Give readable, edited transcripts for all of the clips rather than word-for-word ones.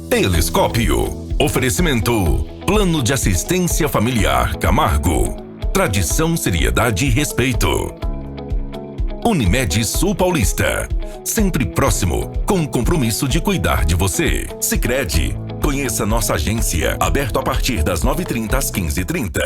Telescópio. Oferecimento. Plano de Assistência Familiar Camargo. Tradição, seriedade e respeito. Unimed Sul Paulista. Sempre próximo, com o compromisso de cuidar de você. Sicredi. Conheça nossa agência, aberto a partir das 9h30 às 15h30.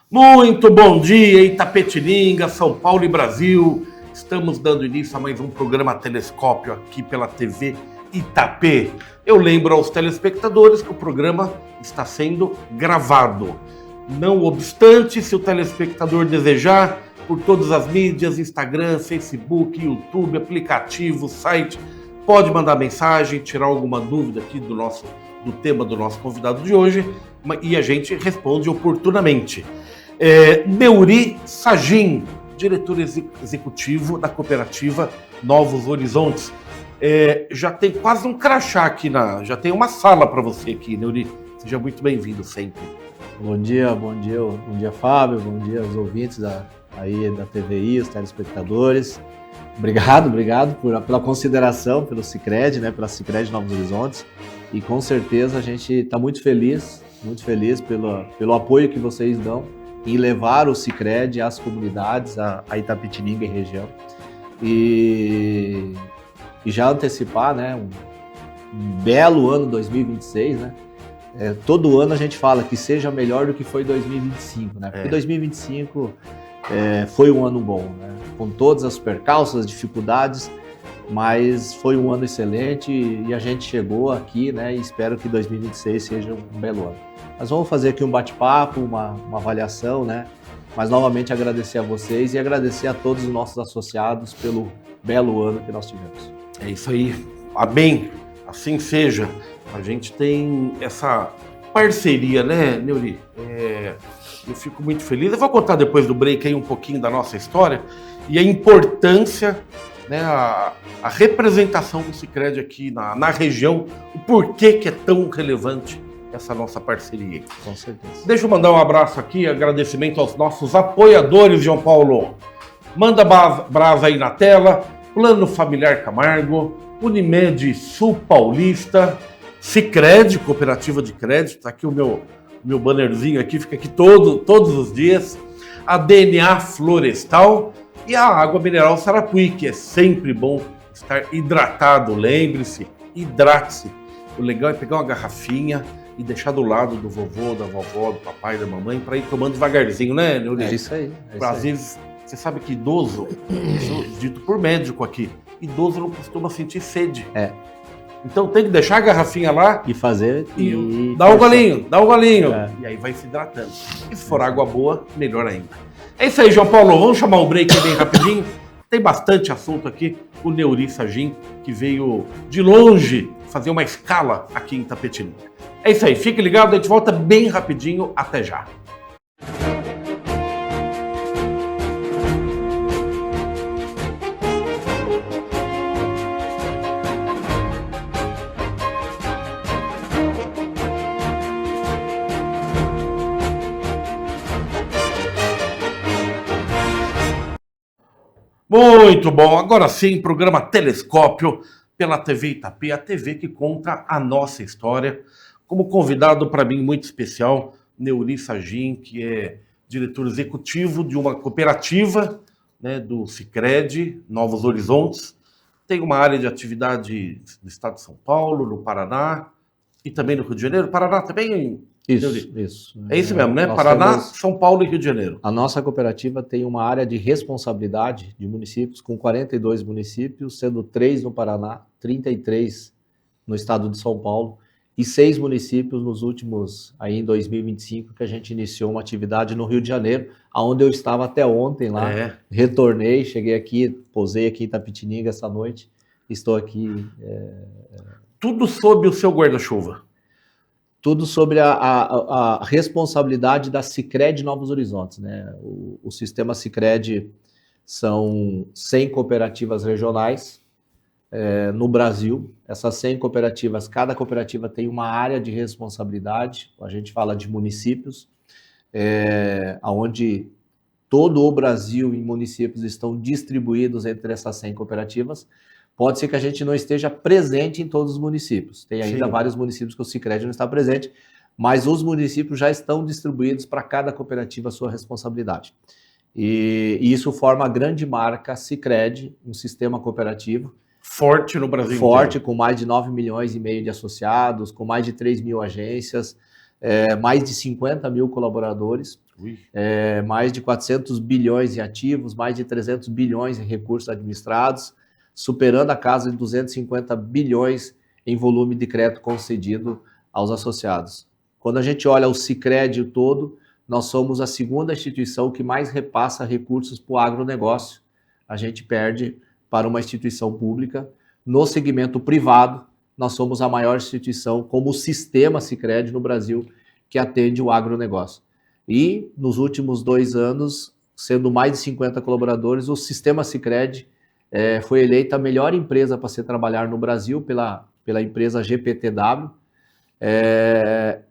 Muito bom dia, Itapetininga, São Paulo e Brasil. Estamos dando início a mais um programa Telescópio aqui pela TV Itapê. Eu lembro aos telespectadores que o programa está sendo gravado. Não obstante, se o telespectador desejar, por todas as mídias, Instagram, Facebook, YouTube, aplicativo, site, pode mandar mensagem, tirar alguma dúvida aqui do tema do nosso convidado de hoje e a gente responde oportunamente. Neuri Sagim, diretor executivo da cooperativa Novos Horizontes. Já tem quase um crachá aqui, já tem uma sala para você aqui, Neuri. Seja muito bem-vindo sempre. Bom dia, Fábio, bom dia aos ouvintes da TVI, os telespectadores. Obrigado pela consideração, pelo Sicredi, né, pela Sicredi Novos Horizontes. E com certeza a gente está muito feliz pelo apoio que vocês dão em levar o Sicredi às comunidades, a Itapetininga e região. E já antecipar, né, um belo ano 2026, né? Todo ano a gente fala que seja melhor do que foi 2025, né? Porque 2025 foi um ano bom, né? Com todas as percalços, as dificuldades, mas foi um ano excelente e a gente chegou aqui, né? E espero que 2026 seja um belo ano. Nós vamos fazer aqui um bate-papo, uma avaliação, né? Mas novamente agradecer a vocês e agradecer a todos os nossos associados pelo belo ano que nós tivemos. É isso aí. Amém. Assim seja. A gente tem essa parceria, né, Neuri? Eu fico muito feliz. Eu vou contar depois do break aí um pouquinho da nossa história e a importância, né, a representação do Sicredi aqui na região, o porquê que é tão relevante essa nossa parceria. Com certeza. Deixa eu mandar um abraço aqui, agradecimento aos nossos apoiadores, João Paulo. Manda brasa aí na tela, Plano Familiar Camargo, Unimed Sul Paulista, Sicredi, Cooperativa de Crédito, tá aqui o meu bannerzinho aqui, fica aqui todos os dias, a DNA Florestal e a água mineral Sarapuí, que é sempre bom estar hidratado, lembre-se, hidrate-se. O legal é pegar uma garrafinha e deixar do lado do vovô, da vovó, do papai, da mamãe, para ir tomando devagarzinho, né, Neuri? É isso aí. Às vezes, você sabe que idoso, isso dito por médico aqui, idoso não costuma sentir sede. Então tem que deixar a garrafinha lá e fazer e dá um golinho. E aí vai se hidratando. E se for água boa, melhor ainda. É isso aí, João Paulo. Vamos chamar o break bem rapidinho. Tem bastante assunto aqui. O Neuri Sagim, que veio de longe fazer uma escala aqui em Itapetininga. É isso aí, fique ligado, a gente volta bem rapidinho. Até já. Muito bom, agora sim, programa Telescópio pela TV Itapê, a TV que conta a nossa história. Como convidado para mim muito especial, Neuri Sagim, que é diretor executivo de uma cooperativa, né, do Sicredi, Novos Horizontes. Tem uma área de atividade no estado de São Paulo, no Paraná e também no Rio de Janeiro. Paraná também? Isso. É isso mesmo, né? Paraná, São Paulo e Rio de Janeiro. A nossa cooperativa tem uma área de responsabilidade de municípios, com 42 municípios, sendo 3 no Paraná, 33 no estado de São Paulo e 6 municípios nos últimos, aí em 2025, que a gente iniciou uma atividade no Rio de Janeiro, onde eu estava até ontem lá. Retornei, cheguei aqui, pousei aqui em Itapetininga essa noite, estou aqui. Tudo sob o seu guarda-chuva. Tudo sobre a responsabilidade da Sicredi Novos Horizontes, né? O sistema Sicredi são 100 cooperativas regionais no Brasil. Essas 100 cooperativas, cada cooperativa tem uma área de responsabilidade, a gente fala de municípios, onde todo o Brasil em municípios estão distribuídos entre essas 100 cooperativas, pode ser que a gente não esteja presente em todos os municípios. Tem ainda vários municípios que o Sicredi não está presente, mas os municípios já estão distribuídos para cada cooperativa a sua responsabilidade. E isso forma a grande marca Sicredi, um sistema cooperativo. Forte no Brasil Forte, inteiro. com mais de 9 milhões e meio de associados, com mais de 3 mil agências, mais de 50 mil colaboradores, mais de 400 bilhões em ativos, mais de 300 bilhões em recursos administrados, superando a casa de 250 bilhões em volume de crédito concedido aos associados. Quando a gente olha o Sicredi todo, nós somos a segunda instituição que mais repassa recursos para o agronegócio. A gente perde para uma instituição pública. No segmento privado, nós somos a maior instituição como o sistema Sicredi no Brasil que atende o agronegócio. E nos últimos 2 anos, sendo mais de 50 colaboradores, o sistema Sicredi foi eleita a melhor empresa para se trabalhar no Brasil pela empresa GPTW.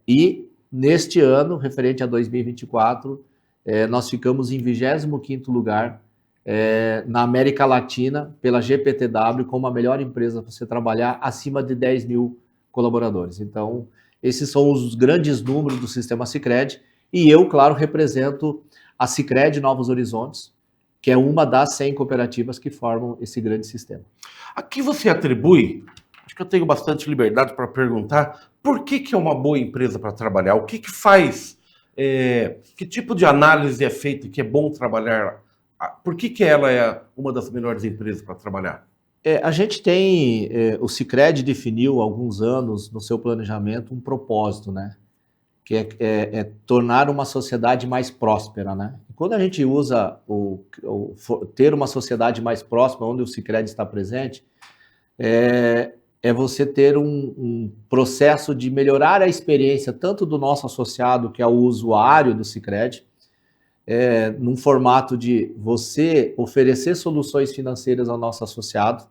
E neste ano, referente a 2024, nós ficamos em 25º lugar na América Latina pela GPTW como a melhor empresa para você trabalhar acima de 10 mil colaboradores. Então, esses são os grandes números do sistema Sicredi e eu, claro, represento a Sicredi Novos Horizontes, que é uma das 100 cooperativas que formam esse grande sistema. Aqui você atribui, acho que eu tenho bastante liberdade para perguntar, por que é uma boa empresa para trabalhar? O que faz? Que tipo de análise é feita que é bom trabalhar? Por que ela é uma das melhores empresas para trabalhar? A gente tem, o Sicredi definiu há alguns anos no seu planejamento um propósito, né? Que é tornar uma sociedade mais próspera, né? E quando a gente usa ter uma sociedade mais próspera, onde o Sicredi está presente, é você ter um processo de melhorar a experiência tanto do nosso associado, que é o usuário do Sicredi, num formato de você oferecer soluções financeiras ao nosso associado,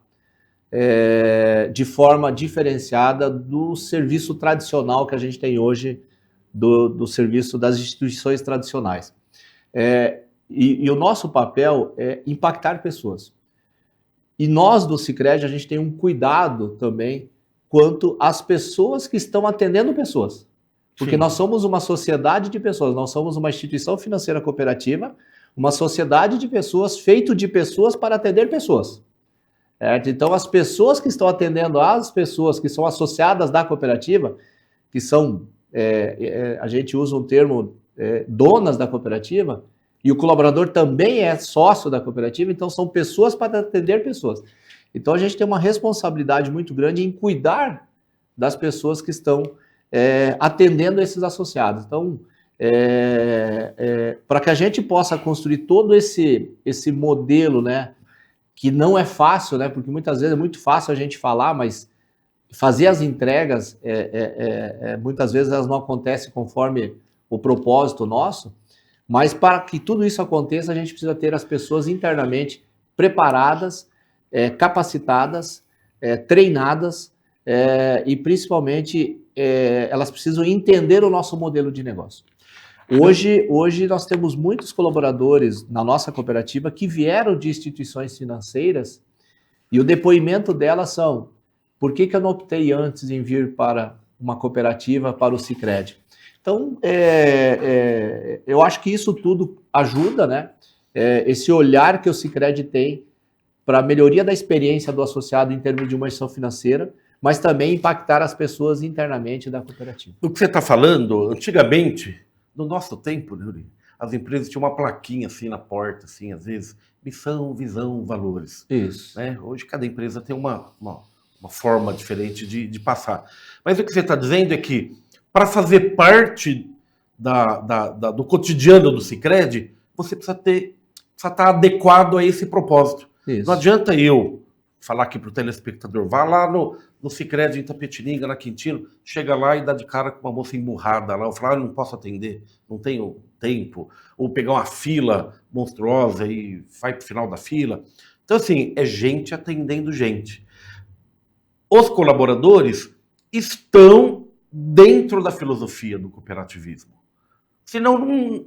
de forma diferenciada do serviço tradicional que a gente tem hoje, do serviço das instituições tradicionais. E o nosso papel é impactar pessoas. E nós do Sicredi, a gente tem um cuidado também quanto às pessoas que estão atendendo pessoas. Porque nós somos uma sociedade de pessoas, nós somos uma instituição financeira cooperativa, uma sociedade de pessoas, feito de pessoas para atender pessoas. Então, as pessoas que estão atendendo as pessoas que são associadas da cooperativa, que são, a gente usa um termo, donas da cooperativa, e o colaborador também é sócio da cooperativa, então são pessoas para atender pessoas. Então, a gente tem uma responsabilidade muito grande em cuidar das pessoas que estão atendendo esses associados. Então, para que a gente possa construir todo esse modelo, né, que não é fácil, né, porque muitas vezes é muito fácil a gente falar, mas fazer as entregas, muitas vezes elas não acontecem conforme o propósito nosso, mas para que tudo isso aconteça, a gente precisa ter as pessoas internamente preparadas, capacitadas, treinadas, e principalmente elas precisam entender o nosso modelo de negócio. Hoje nós temos muitos colaboradores na nossa cooperativa que vieram de instituições financeiras e o depoimento delas são: por que eu não optei antes em vir para uma cooperativa, para o Sicredi? Então, eu acho que isso tudo ajuda, né? Esse olhar que o Sicredi tem para a melhoria da experiência do associado em termos de uma instituição financeira, mas também impactar as pessoas internamente da cooperativa. O que você está falando, antigamente, no nosso tempo, né, as empresas tinham uma plaquinha assim na porta, assim, às vezes, missão, visão, valores. Isso. Né? Hoje cada empresa tem uma forma diferente de passar. Mas o que você está dizendo é que, para fazer parte do cotidiano do Sicredi, você precisa estar adequado a esse propósito. Isso. Não adianta eu falar aqui para o telespectador, vá lá no Sicredi em Itapetininga, na Quintino, chega lá e dá de cara com uma moça emburrada lá, eu falo, não posso atender, não tenho tempo, ou pegar uma fila monstruosa e vai para o final da fila. Então, assim, é gente atendendo gente. Os colaboradores estão dentro da filosofia do cooperativismo. Senão,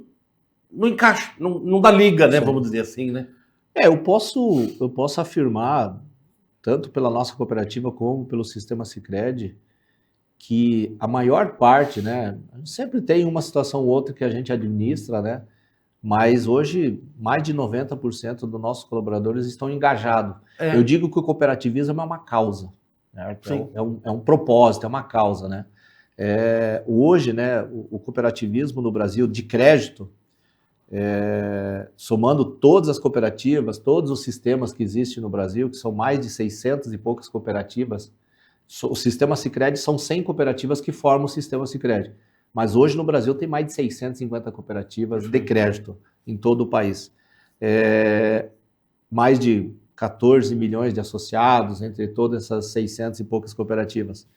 não encaixa, não dá liga, né? Vamos dizer assim, né? Eu posso afirmar, tanto pela nossa cooperativa como pelo sistema Sicredi, que a maior parte, né? Sempre tem uma situação ou outra que a gente administra, né? Mas hoje, mais de 90% dos nossos colaboradores estão engajados. Eu digo que o cooperativismo é uma causa, certo? É um propósito, é uma causa, né? Hoje, né, o cooperativismo no Brasil de crédito, somando todas as cooperativas, todos os sistemas que existem no Brasil, que são mais de 600 e poucas cooperativas, o sistema Sicredi são 100 cooperativas que formam o sistema Sicredi. Mas hoje no Brasil tem mais de 650 cooperativas de crédito em todo o país. Mais de 14 milhões de associados entre todas essas 600 e poucas cooperativas.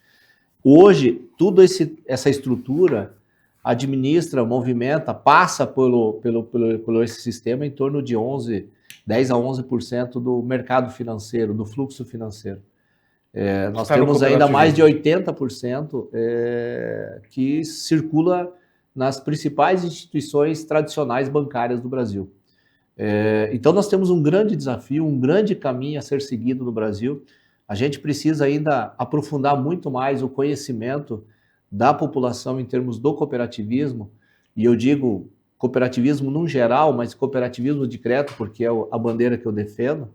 Hoje, toda essa estrutura administra, movimenta, passa pelo esse sistema em torno de 10 a 11% do mercado financeiro, do fluxo financeiro. Nós temos ainda mais de 80% que circula nas principais instituições tradicionais bancárias do Brasil. Então nós temos um grande desafio, um grande caminho a ser seguido no Brasil. A gente precisa ainda aprofundar muito mais o conhecimento da população em termos do cooperativismo, e eu digo cooperativismo no geral, mas cooperativismo de crédito, porque é a bandeira que eu defendo.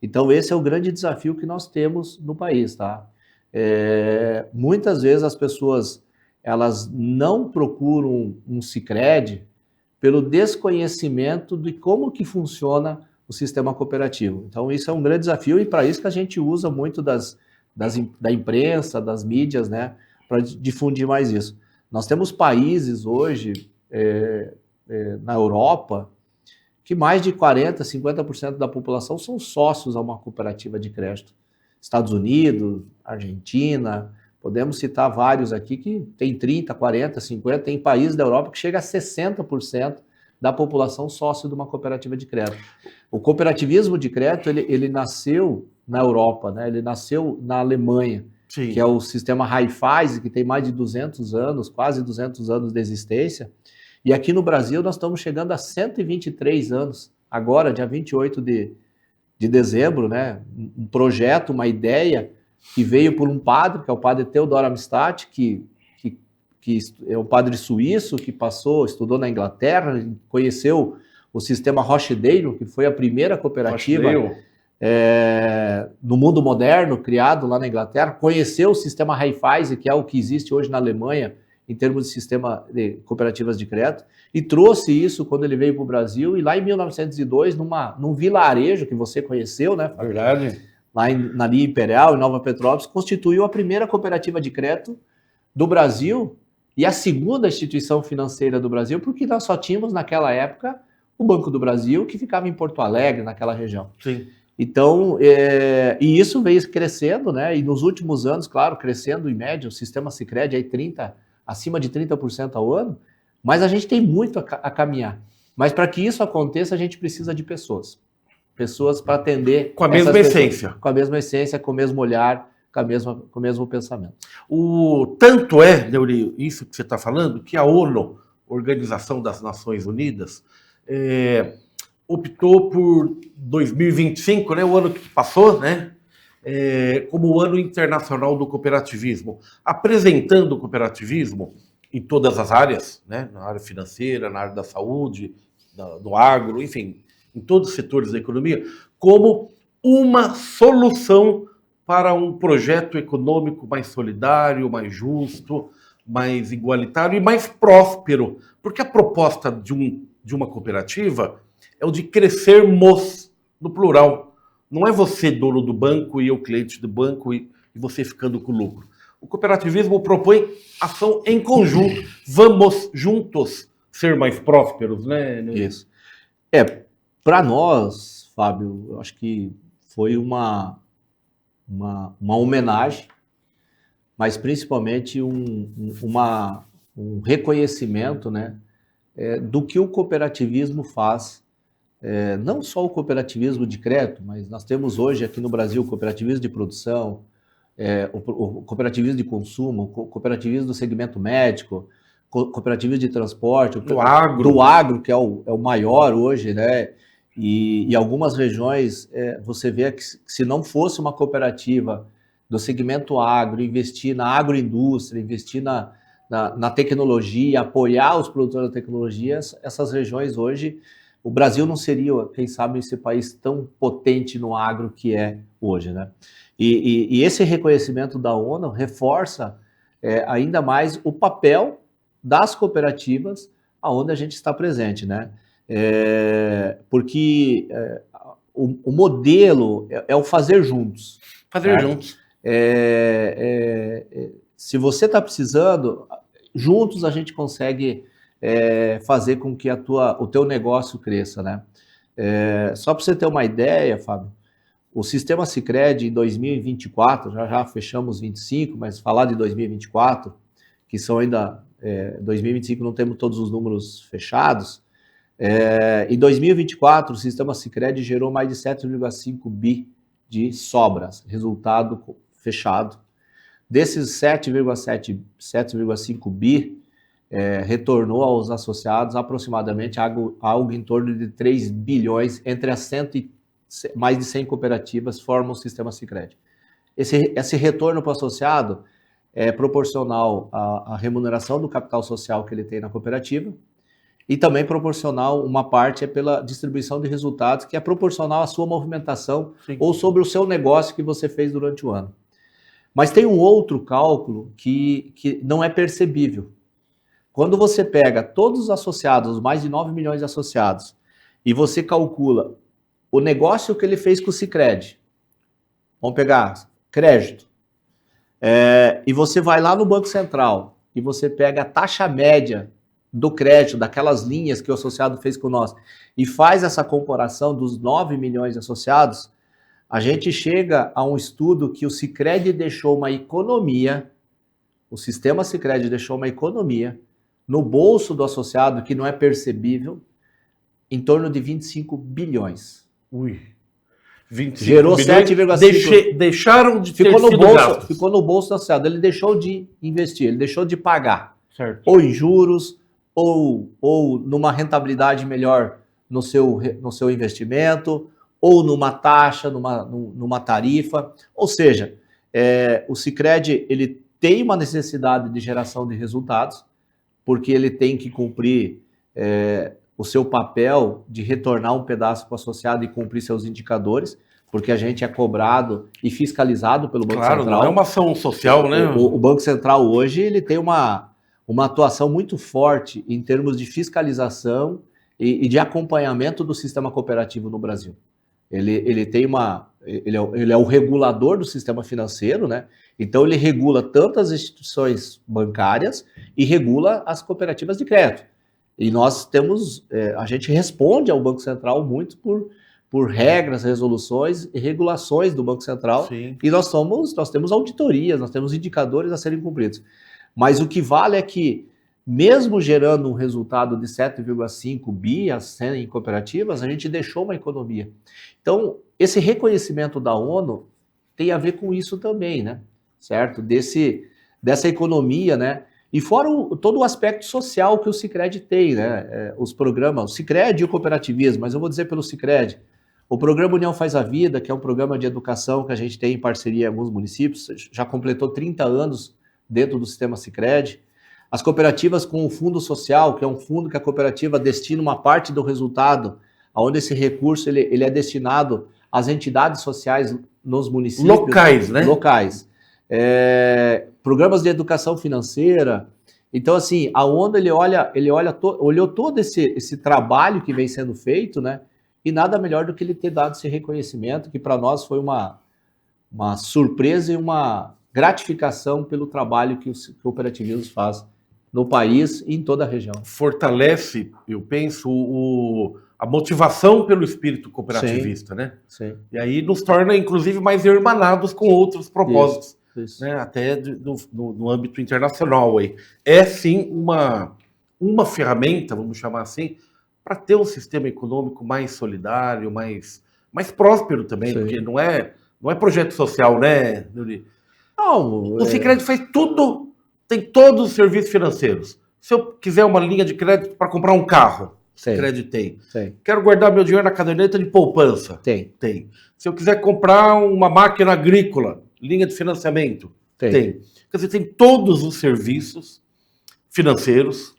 Então, esse é o grande desafio que nós temos no país, tá? Muitas vezes as pessoas, elas não procuram um Sicredi pelo desconhecimento de como que funciona o sistema cooperativo. Então, isso é um grande desafio e para isso que a gente usa muito da imprensa, das mídias, né, para difundir mais isso. Nós temos países hoje, na Europa, que mais de 40%, 50% da população são sócios a uma cooperativa de crédito. Estados Unidos, Argentina, podemos citar vários aqui que tem 30%, 40%, 50%, tem países da Europa que chega a 60% da população sócio de uma cooperativa de crédito. O cooperativismo de crédito, ele nasceu na Europa, né? Ele nasceu na Alemanha, sim, que é o sistema Raiffeisen, que tem mais de 200 anos, quase 200 anos de existência. E aqui no Brasil nós estamos chegando a 123 anos, agora, dia 28 de dezembro, né? Um projeto, uma ideia que veio por um padre, que é o padre Theodor Amistad, que é um padre suíço, que estudou na Inglaterra, conheceu o sistema Rochdale, que foi a primeira cooperativa no mundo moderno, criado lá na Inglaterra, conheceu o sistema Raiffeisen, que é o que existe hoje na Alemanha, em termos de sistema de cooperativas de crédito, e trouxe isso quando ele veio para o Brasil, e lá em 1902, num vilarejo que você conheceu, né? Verdade. Lá na linha Imperial, em Nova Petrópolis, constituiu a primeira cooperativa de crédito do Brasil e a segunda instituição financeira do Brasil, porque nós só tínhamos, naquela época, o Banco do Brasil, que ficava em Porto Alegre, naquela região. Sim. Então, e isso veio crescendo, né? E nos últimos anos, claro, crescendo em média, o sistema Sicredi aí acima de 30% ao ano, mas a gente tem muito a caminhar. Mas para que isso aconteça, a gente precisa de pessoas. Pessoas para atender... Com a mesma essência. Com a mesma essência, com o mesmo olhar, com o mesmo pensamento. Tanto é, Neuri, isso que você está falando, que a ONU, Organização das Nações Unidas, optou por 2025, né, o ano que passou, né, como o Ano Internacional do Cooperativismo, apresentando o cooperativismo em todas as áreas, né, na área financeira, na área da saúde, do agro, enfim, em todos os setores da economia, como uma solução para um projeto econômico mais solidário, mais justo, mais igualitário e mais próspero. Porque a proposta de uma cooperativa é o de crescermos, no plural. Não é você dono do banco e eu cliente do banco e você ficando com lucro. O cooperativismo propõe ação em conjunto. Vamos juntos ser mais prósperos, né? Isso. Para nós, Fábio, eu acho que foi uma homenagem, mas principalmente um reconhecimento, né, do que o cooperativismo faz. Não só o cooperativismo de crédito, mas nós temos hoje aqui no Brasil o cooperativismo de produção, o cooperativismo de consumo, o cooperativismo do segmento médico, cooperativas de transporte, do agro, que é o maior hoje, né? E algumas regiões, você vê que se não fosse uma cooperativa do segmento agro, investir na agroindústria, investir na tecnologia, apoiar os produtores da tecnologia, essas regiões hoje, o Brasil não seria, quem sabe, esse país tão potente no agro que é hoje, né? E esse reconhecimento da ONU reforça ainda mais o papel das cooperativas aonde a gente está presente, né? Porque o modelo é o fazer juntos. Fazer juntos. Se você está precisando, juntos a gente consegue fazer com que o teu negócio cresça, né? Só para você ter uma ideia, Fábio, o Sistema Sicredi em 2024, já fechamos 25, mas falar de 2024, que são ainda 2025 não temos todos os números fechados. Em 2024, o Sistema Sicredi gerou mais de 7,5 bi de resultado fechado. Desses 7,5 bi, retornou aos associados aproximadamente algo em torno de 3 bilhões, entre as mais de 100 cooperativas formam o Sistema Sicredi. Esse retorno para o associado é proporcional à remuneração do capital social que ele tem na cooperativa, e também proporcional, uma parte pela distribuição de resultados, que é proporcional à sua movimentação, sim, ou sobre o seu negócio que você fez durante o ano. Mas tem um outro cálculo que não é percebível. Quando você pega todos os associados, os mais de 9 milhões de associados, e você calcula o negócio que ele fez com o Sicredi, vamos pegar crédito, e você vai lá no Banco Central, e você pega a taxa média do crédito, daquelas linhas que o associado fez com nós, e faz essa comparação dos 9 milhões de associados, a gente chega a um estudo que o Sicredi deixou uma economia, o sistema Sicredi deixou uma economia no bolso do associado que não é percebível, em torno de 25 bilhões. Ui. 25 gerou 7,5. Deixaram de ter sido gastos. Ficou no bolso do associado. Ele deixou de investir, ele deixou de pagar. Certo. Ou em juros, ou numa rentabilidade melhor no seu investimento, ou numa taxa, numa tarifa. Ou seja, o Sicredi ele tem uma necessidade de geração de resultados, porque ele tem que cumprir o seu papel de retornar um pedaço para o associado e cumprir seus indicadores, porque a gente é cobrado e fiscalizado pelo Banco Central. Claro, não é uma ação social, né? O Banco Central hoje ele tem uma atuação muito forte em termos de fiscalização e de acompanhamento do sistema cooperativo no Brasil. Ele é o regulador do sistema financeiro, né? Então ele regula tanto as instituições bancárias e regula as cooperativas de crédito. E nós temos, a gente responde ao Banco Central muito por regras, resoluções e regulações do Banco Central. Sim. E nós temos auditorias, nós temos indicadores a serem cumpridos. Mas o que vale é que, mesmo gerando um resultado de 7,5 bi a 100 cooperativas, a gente deixou uma economia. Então, esse reconhecimento da ONU tem a ver com isso também, né? Certo? Dessa economia, né? E fora todo o aspecto social que o Sicredi tem, né? Os programas, o Sicredi e o cooperativismo, mas eu vou dizer pelo Sicredi. O programa União Faz a Vida, que é um programa de educação que a gente tem em parceria em alguns municípios, já completou 30 anos dentro do sistema Sicredi. As cooperativas com o Fundo Social, que é um fundo que a cooperativa destina uma parte do resultado, onde esse recurso ele é destinado às entidades sociais nos municípios. Locais, né? Locais. Programas de educação financeira. Então, assim, a ONU olhou todo esse trabalho que vem sendo feito, né? E nada melhor do que ele ter dado esse reconhecimento, que para nós foi uma surpresa e uma gratificação pelo trabalho que o cooperativismo faz no país e em toda a região. Fortalece, eu penso, a motivação pelo espírito cooperativista, sim, né? Sim. E aí nos torna, inclusive, mais irmanados com outros propósitos, isso. Né? Até no âmbito internacional. Aí. É, sim, uma ferramenta, vamos chamar assim, para ter um sistema econômico mais solidário, mais próspero também, sim, porque não é projeto social, né, Nuri? Não, o Sicredi faz tudo, tem todos os serviços financeiros. Se eu quiser uma linha de crédito para comprar um carro, crédito tem. Quero guardar meu dinheiro na caderneta de poupança. Tem. Se eu quiser comprar uma máquina agrícola, linha de financiamento, tem. Quer dizer, tem todos os serviços financeiros,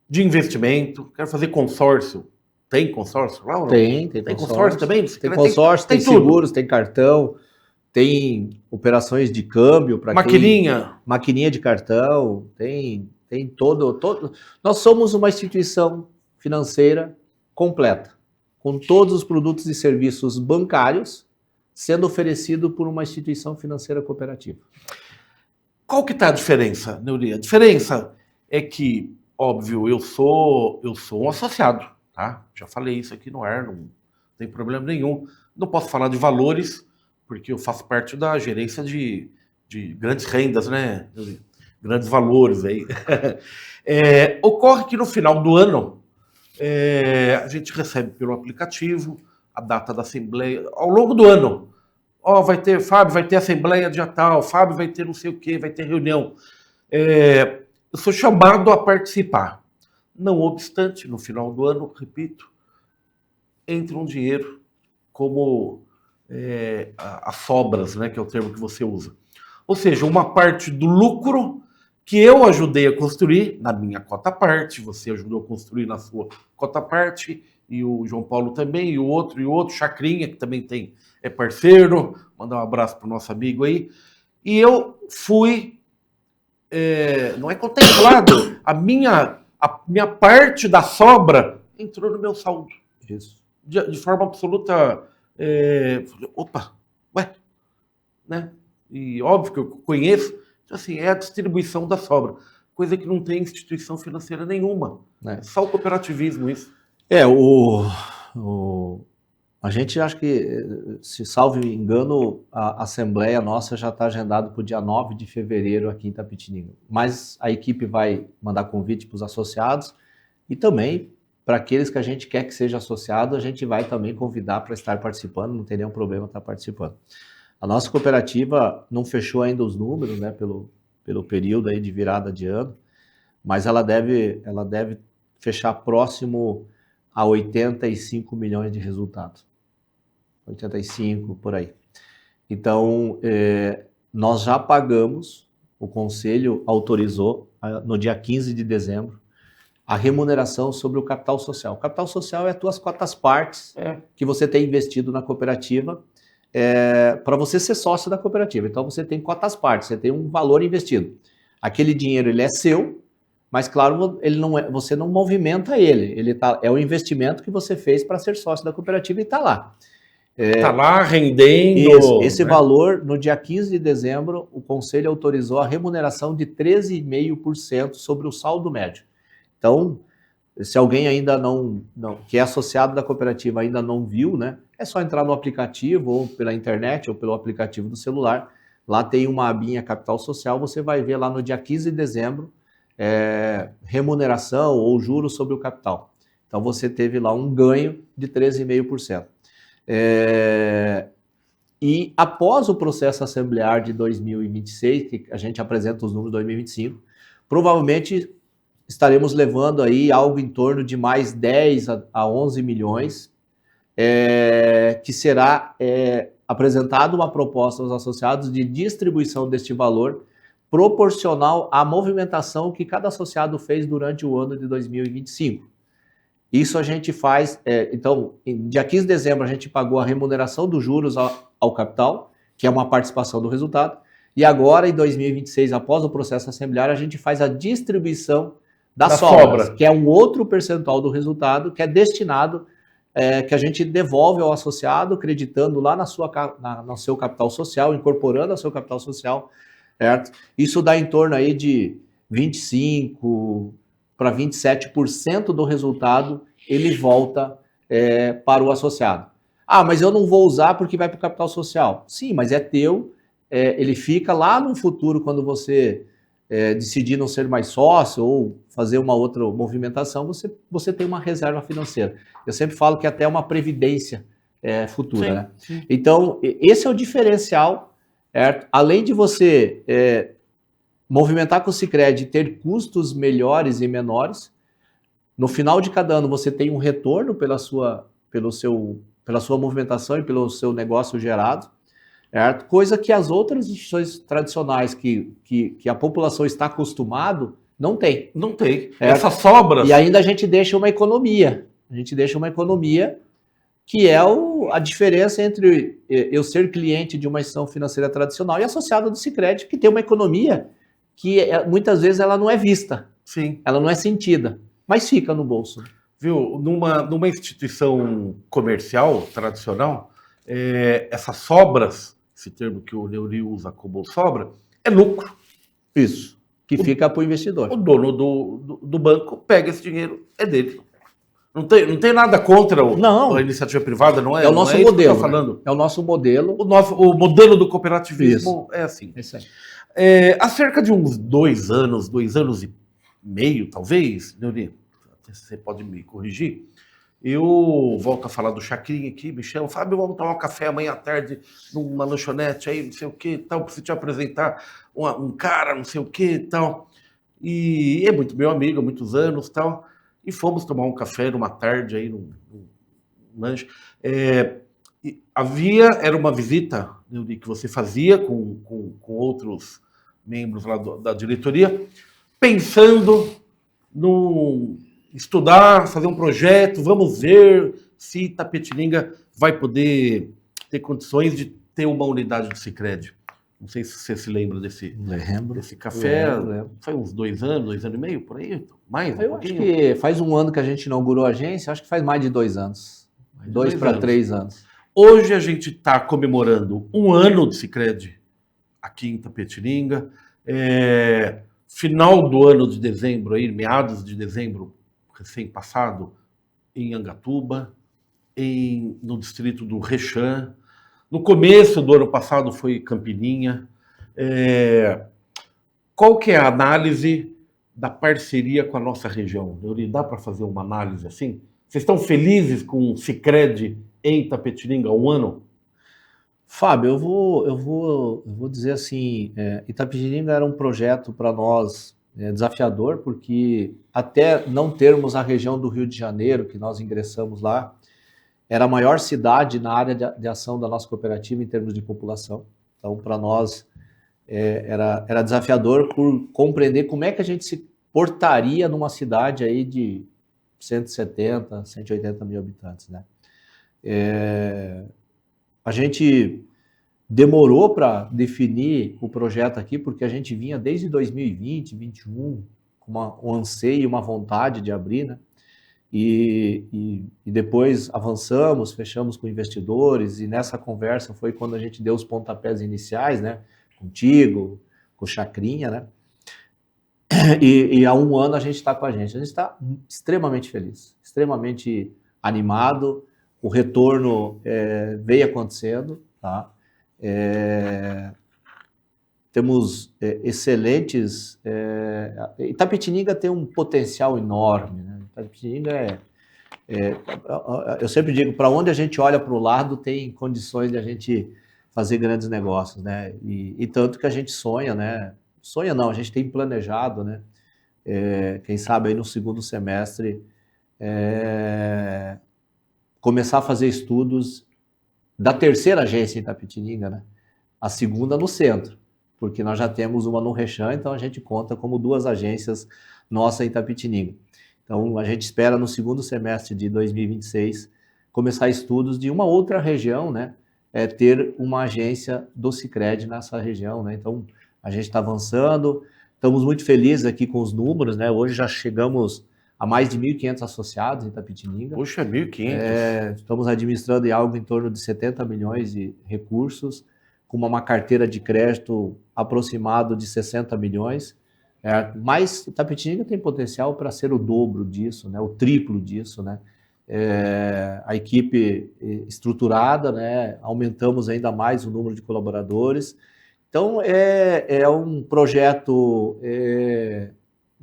de investimento. Quero fazer consórcio. Tem consórcio lá ou não? Tem consórcio também? Tem consórcio, tem seguros, tem cartão, tem operações de câmbio para maquininha de cartão, tem todo. Nós somos uma instituição financeira completa, com todos os produtos e serviços bancários sendo oferecido por uma instituição financeira cooperativa. Qual que está a diferença, Neuri? A diferença é que, óbvio, eu sou um associado, tá? Já falei isso aqui no ar, não tem problema nenhum. Não posso falar de valores, porque eu faço parte da gerência de grandes rendas, né? Grandes valores aí. Ocorre que no final do ano, a gente recebe pelo aplicativo a data da assembleia, ao longo do ano. Fábio, vai ter assembleia dia tal, Fábio vai ter não sei o quê, vai ter reunião. Eu sou chamado a participar. Não obstante, no final do ano, repito, entra um dinheiro como as sobras, né, que é o termo que você usa. Ou seja, uma parte do lucro que eu ajudei a construir na minha cota parte, você ajudou a construir na sua cota parte, e o João Paulo também, e o outro, Chacrinha, que também é parceiro, mandar um abraço para o nosso amigo aí. E eu fui, não é contemplado, a minha parte da sobra entrou no meu saldo. Isso. De forma absoluta, né? E óbvio que eu conheço, assim, é a distribuição da sobra, coisa que não tem instituição financeira nenhuma. É só o cooperativismo isso. A gente acha que, se salvo engano, a assembleia nossa já está agendada para o dia 9 de fevereiro aqui em Itapetininga. Mas a equipe vai mandar convite para os associados e também para aqueles que a gente quer que seja associado, a gente vai também convidar para estar participando, não tem nenhum problema estar participando. A nossa cooperativa não fechou ainda os números, né, pelo período aí de virada de ano, mas ela deve fechar próximo a 85 milhões de resultados. 85, por aí. Então, nós já pagamos, o Conselho autorizou, no dia 15 de dezembro, a remuneração sobre o capital social. O capital social é as tuas cotas partes que você tem investido na cooperativa para você ser sócio da cooperativa. Então, você tem cotas partes, você tem um valor investido. Aquele dinheiro, ele é seu, mas, claro, você não movimenta ele. É o investimento que você fez para ser sócio da cooperativa e está lá. Está lá rendendo. Esse valor, no dia 15 de dezembro, o Conselho autorizou a remuneração de 13,5% sobre o saldo médio. Então, se alguém ainda não que é associado da cooperativa ainda não viu, né, é só entrar no aplicativo, ou pela internet, ou pelo aplicativo do celular. Lá tem uma abinha Capital Social, você vai ver lá no dia 15 de dezembro, remuneração ou juros sobre o capital. Então, você teve lá um ganho de 13,5%. E após o processo assemblear de 2026, que a gente apresenta os números de 2025, provavelmente estaremos levando aí algo em torno de mais 10 a 11 milhões, que será apresentada uma proposta aos associados de distribuição deste valor proporcional à movimentação que cada associado fez durante o ano de 2025. Isso a gente faz, então, dia 15 de dezembro a gente pagou a remuneração dos juros ao capital, que é uma participação do resultado, e agora em 2026, após o processo assembleário, a gente faz a distribuição das sobras, que é um outro percentual do resultado, que é destinado, que a gente devolve ao associado, acreditando lá no seu capital social, incorporando ao seu capital social, certo? Isso dá em torno aí de 25% para 27% do resultado, ele volta para o associado. Ah, mas eu não vou usar porque vai para o capital social. Sim, mas é teu, ele fica lá no futuro, quando você decidir não ser mais sócio ou fazer uma outra movimentação, você tem uma reserva financeira. Eu sempre falo que até é uma previdência futura, sim, né? Sim. Então, esse é o diferencial, certo? Além de você movimentar com o Sicredi, ter custos melhores e menores. No final de cada ano você tem um retorno pela sua movimentação e pelo seu negócio gerado, certo? Coisa que as outras instituições tradicionais que a população está acostumado não tem. Não tem. Essas sobras... E ainda a gente deixa uma economia. A gente deixa uma economia que é a diferença entre eu ser cliente de uma instituição financeira tradicional e associado do Sicredi, que tem uma economia que muitas vezes ela não é vista. Sim. Ela não é sentida, mas fica no bolso. Viu? Numa instituição comercial tradicional, essas sobras, esse termo que o Neuri usa como sobra, é lucro. Isso. Que fica para o investidor. O dono do banco pega esse dinheiro, é dele. Não tem nada contra a iniciativa privada, não é? É o nosso modelo. Falando. É o nosso modelo. O modelo do cooperativismo é assim. Isso aí. Há cerca de uns 2 anos e meio, talvez, Neuri, você pode me corrigir, eu volto a falar do Chacrinha aqui, me chama, Fábio, vamos tomar um café amanhã à tarde numa lanchonete aí, não sei o que, tal, preciso te apresentar um cara, não sei o que, tal. E é muito meu amigo, há muitos anos, tal. E fomos tomar um café numa tarde aí, num lanche. Era uma visita, Neuri, que você fazia com outros membros lá da diretoria, pensando no estudar, fazer um projeto, vamos ver se Itapetininga vai poder ter condições de ter uma unidade do Sicredi. Não sei se você se lembra desse café. Lembro. Foi uns 2 anos e meio, por aí? Mais? Eu acho que faz 1 ano que a gente inaugurou a agência, acho que faz mais de 2 anos. 2 para 3 anos. Hoje a gente está comemorando 1 ano de Sicredi aqui em Itapetininga. Final do ano de dezembro, aí, meados de dezembro, recém-passado, em Angatuba, no distrito do Rechã. No começo do ano passado foi Campininha. Qual que é a análise da parceria com a nossa região? Dá para fazer uma análise assim? Vocês estão felizes com o Sicredi em Itapetininga há 1 ano? Fábio, eu vou dizer assim, Itapetininga era um projeto para nós desafiador, porque até não termos a região do Rio de Janeiro, que nós ingressamos lá, era a maior cidade na área de ação da nossa cooperativa em termos de população. Então, para nós, era desafiador por compreender como é que a gente se portaria numa cidade aí de 170, 180 mil habitantes, né? A gente demorou para definir o projeto aqui, porque a gente vinha desde 2020, 2021, com um anseio, uma vontade de abrir, né? E depois avançamos, fechamos com investidores, e nessa conversa foi quando a gente deu os pontapés iniciais, né? Contigo, com o Chacrinha, né? E há 1 ano a gente está com a gente. A gente está extremamente feliz, extremamente animado, o retorno veio acontecendo, tá? Temos excelentes... Itapetininga tem um potencial enorme, né? Itapetininga eu sempre digo, para onde a gente olha para o lado tem condições de a gente fazer grandes negócios, né? E tanto que a gente sonha, né? Sonha não, a gente tem planejado, né? Quem sabe aí no 2º semestre começar a fazer estudos da 3ª agência em Itapetininga, né? A 2ª no centro, porque nós já temos uma no Rechã, então a gente conta como 2 agências nossas em Itapetininga. Então a gente espera no 2º semestre de 2026 começar estudos de uma outra região, né? Ter uma agência do Sicredi nessa região, né? Então a gente está avançando, estamos muito felizes aqui com os números, né? Hoje já chegamos a mais de 1.500 associados em Itapetininga. Puxa, 1.500. Estamos administrando algo em torno de 70 milhões de recursos, com uma carteira de crédito aproximado de 60 milhões. Mas Itapetininga tem potencial para ser o dobro disso, né? O triplo disso, né? A equipe estruturada, né? Aumentamos ainda mais o número de colaboradores. Então, é um projeto...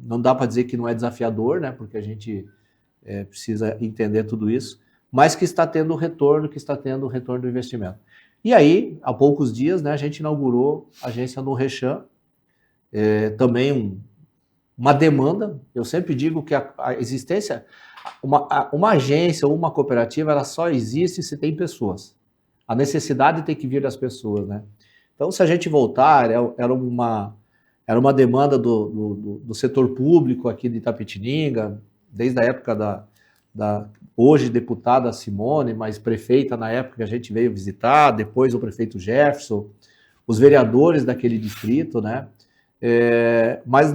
não dá para dizer que não é desafiador, né? Porque a gente precisa entender tudo isso, mas que está tendo retorno, do investimento. E aí, há poucos dias, né, a gente inaugurou a agência no Rechã, também uma demanda. Eu sempre digo que a existência, uma agência ou uma cooperativa, ela só existe se tem pessoas. A necessidade tem que vir das pessoas, né? Então, se a gente voltar, era uma demanda do setor público aqui de Itapetininga, desde a época da hoje deputada Simone, mas prefeita na época que a gente veio visitar, depois o prefeito Jefferson, os vereadores daquele distrito, né? Mas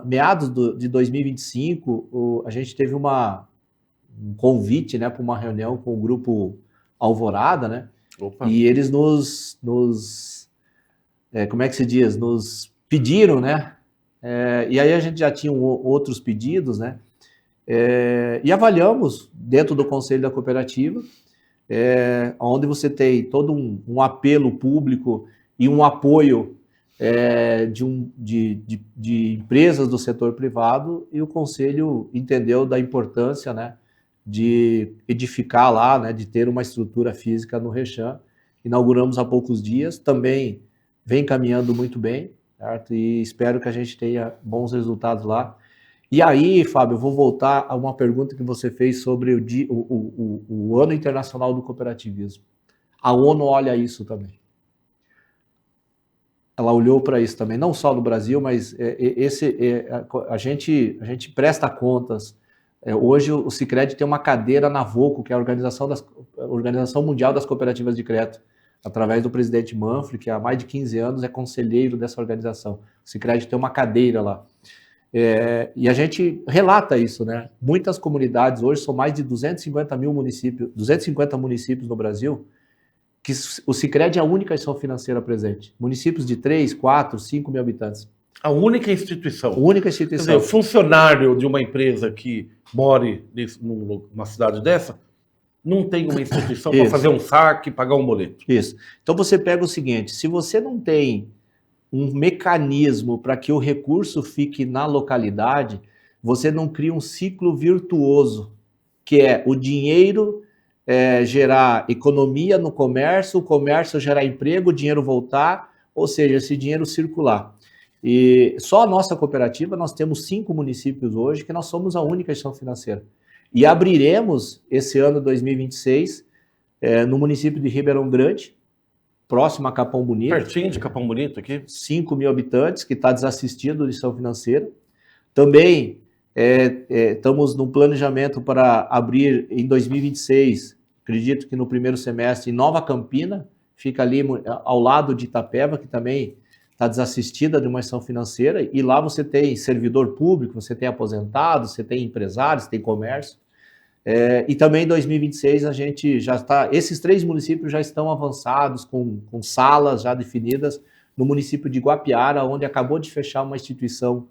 meados de 2025, a gente teve um convite, né, para uma reunião com o grupo Alvorada, né? Opa. E eles como é que se diz? Nos pediram, né? E aí a gente já tinha outros pedidos, né? E avaliamos dentro do Conselho da Cooperativa, onde você tem todo um apelo público e um apoio de empresas do setor privado, e o Conselho entendeu da importância, né, de edificar lá, né, de ter uma estrutura física no Rechan. Inauguramos há poucos dias, também vem caminhando muito bem, certo? E espero que a gente tenha bons resultados lá. E aí, Fábio, eu vou voltar a uma pergunta que você fez sobre o Ano Internacional do Cooperativismo. A ONU olha isso também. Ela olhou para isso também, não só no Brasil, mas a gente presta contas. Hoje o Sicredi tem uma cadeira na VOCO, que é a Organização Mundial das Cooperativas de Crédito, através do presidente Manfred, que há mais de 15 anos é conselheiro dessa organização. O Sicredi tem uma cadeira lá. E a gente relata isso, né? Muitas comunidades, hoje são mais de 250 municípios no Brasil, que o Sicredi é a única instituição financeira presente. Municípios de 3, 4, 5 mil habitantes. A única instituição. Única instituição. Quer dizer, o funcionário de uma empresa que more numa cidade dessa não tem uma instituição para fazer um saque, pagar um boleto. Isso. Então você pega o seguinte, se você não tem um mecanismo para que o recurso fique na localidade, você não cria um ciclo virtuoso, que é o dinheiro gerar economia no comércio, o comércio gerar emprego, o dinheiro voltar, ou seja, esse dinheiro circular. E só a nossa cooperativa, nós temos 5 municípios hoje, que nós somos a única instituição financeira. E abriremos esse ano 2026 no município de Ribeirão Grande, próximo a Capão Bonito. Pertinho de Capão Bonito aqui. 5 mil habitantes, que está desassistido de instituição financeira. Também estamos no planejamento para abrir em 2026, acredito que no primeiro semestre, em Nova Campina, fica ali ao lado de Itapeva, que também está desassistida de uma instituição financeira, e lá você tem servidor público, você tem aposentados, você tem empresários, tem comércio. E também em 2026 a gente já está, esses 3 municípios já estão avançados, com salas já definidas, no município de Guapiara, onde acabou de fechar uma instituição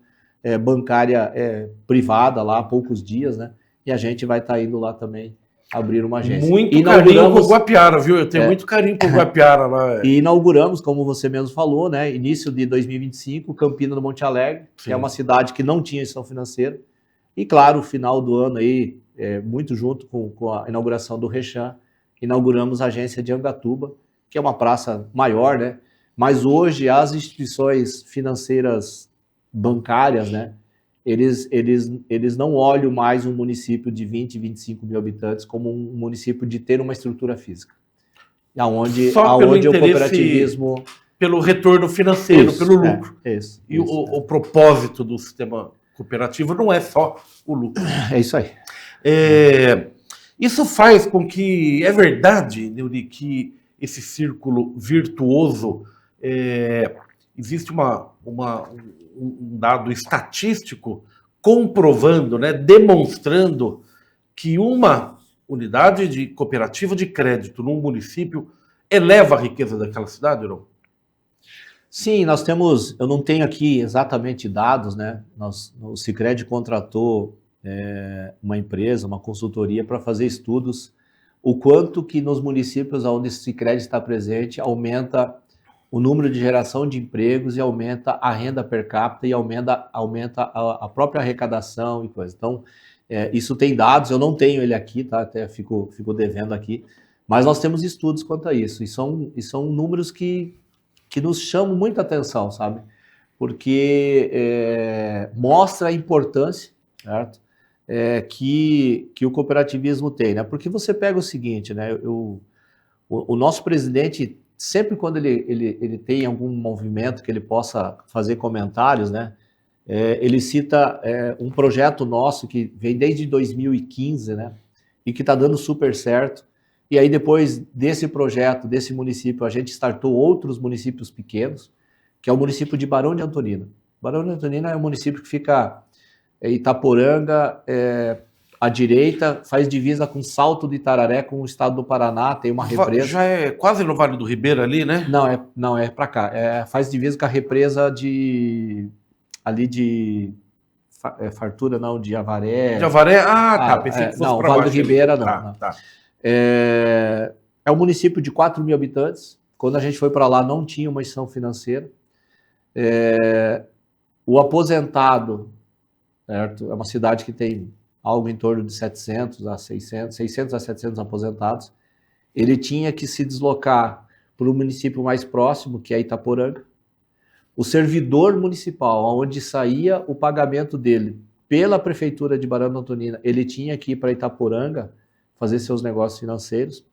bancária privada lá há poucos dias, né? E a gente vai estar indo lá também abrir uma agência. Muito carinho por Guapiara, viu? Eu tenho muito carinho por Guapiara lá. E inauguramos, como você mesmo falou, né? Início de 2025, Campina do Monte Alegre, que é uma cidade que não tinha instituição financeira. E claro, final do ano aí, muito junto com a inauguração do Rechan, inauguramos a agência de Angatuba, que é uma praça maior, né? Mas hoje as instituições financeiras bancárias, né? Eles não olham mais um município de 20, 25 mil habitantes como um município de ter uma estrutura física. Aonde o cooperativismo... Pelo retorno financeiro, pelo lucro. O propósito do sistema cooperativo não é só o lucro. É isso aí. Isso faz com que... É verdade, Neuri, que esse círculo virtuoso... existe um dado estatístico comprovando, né, demonstrando que uma unidade de cooperativa de crédito num município eleva a riqueza daquela cidade, não? Sim, nós temos, eu não tenho aqui exatamente dados, né? O Sicredi contratou uma empresa, uma consultoria para fazer estudos, o quanto que nos municípios onde o Sicredi está presente aumenta o número de geração de empregos e aumenta a renda per capita e aumenta a própria arrecadação e coisa. Então, isso tem dados, eu não tenho ele aqui, tá? Até fico devendo aqui, mas nós temos estudos quanto a isso, e são números que nos chamam muita atenção, sabe? porque mostra a importância, certo? Que o cooperativismo tem, né? Porque você pega o seguinte, né? O nosso presidente, sempre quando ele tem algum movimento que ele possa fazer comentários, né? Ele cita um projeto nosso que vem desde 2015, né? E que está dando super certo. E aí depois desse projeto, desse município, a gente startou outros municípios pequenos, que é o município de Barão de Antonina. Barão de Antonina é um município que fica em Itaporanga, à direita, faz divisa com Salto de Itararé, com o estado do Paraná, tem uma represa. Já é quase no Vale do Ribeira ali, né? Não, é para cá. Faz divisa com a represa de Fartura, não, de Avaré. De Avaré? Tá, pensei que fosse não, para Vale baixo. do Ribeira, não. Tá. É um município de 4 mil habitantes. Quando a gente foi para lá, não tinha uma instituição financeira. O aposentado, certo? É uma cidade que tem algo em torno de 600 a 700 aposentados. Ele tinha que se deslocar para o município mais próximo, que é Itaporanga. O servidor municipal, onde saía o pagamento dele pela prefeitura de Barão de Antonina, ele tinha que ir para Itaporanga fazer seus negócios financeiros.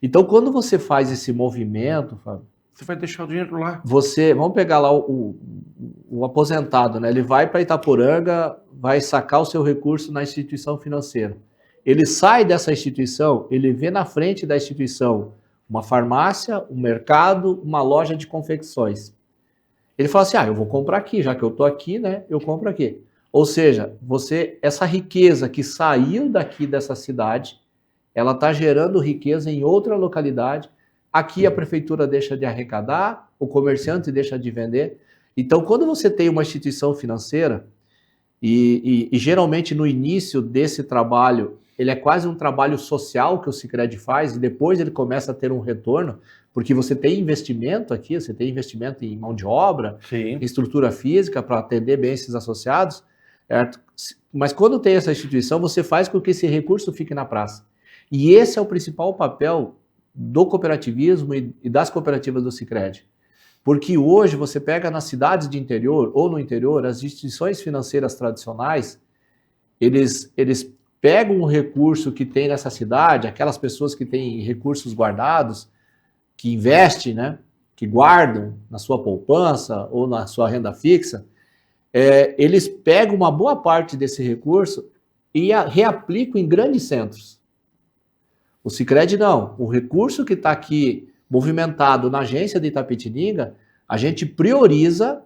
Então, quando você faz esse movimento, Fábio, você vai deixar o dinheiro lá. Vamos pegar lá o aposentado, né? Ele vai para Itaporanga, vai sacar o seu recurso na instituição financeira. Ele sai dessa instituição, ele vê na frente da instituição uma farmácia, um mercado, uma loja de confecções. Ele fala assim, eu vou comprar aqui, já que eu estou aqui, né? Eu compro aqui. Ou seja, essa riqueza que saiu daqui dessa cidade, ela está gerando riqueza em outra localidade. Aqui a prefeitura deixa de arrecadar, o comerciante deixa de vender. Então, quando você tem uma instituição financeira, e geralmente no início desse trabalho, ele é quase um trabalho social que o Sicredi faz, e depois ele começa a ter um retorno, porque você tem investimento aqui, você tem investimento em mão de obra, Sim. em estrutura física para atender bem esses associados, certo? Mas quando tem essa instituição, você faz com que esse recurso fique na praça. E esse é o principal papel do cooperativismo e das cooperativas do Sicredi. Porque hoje você pega nas cidades de interior ou no interior, as instituições financeiras tradicionais, eles pegam o recurso que tem nessa cidade, aquelas pessoas que têm recursos guardados, que investem, né, que guardam na sua poupança ou na sua renda fixa, eles pegam uma boa parte desse recurso e reaplicam em grandes centros. O Sicredi não. O recurso que está aqui movimentado na agência de Itapetininga, a gente prioriza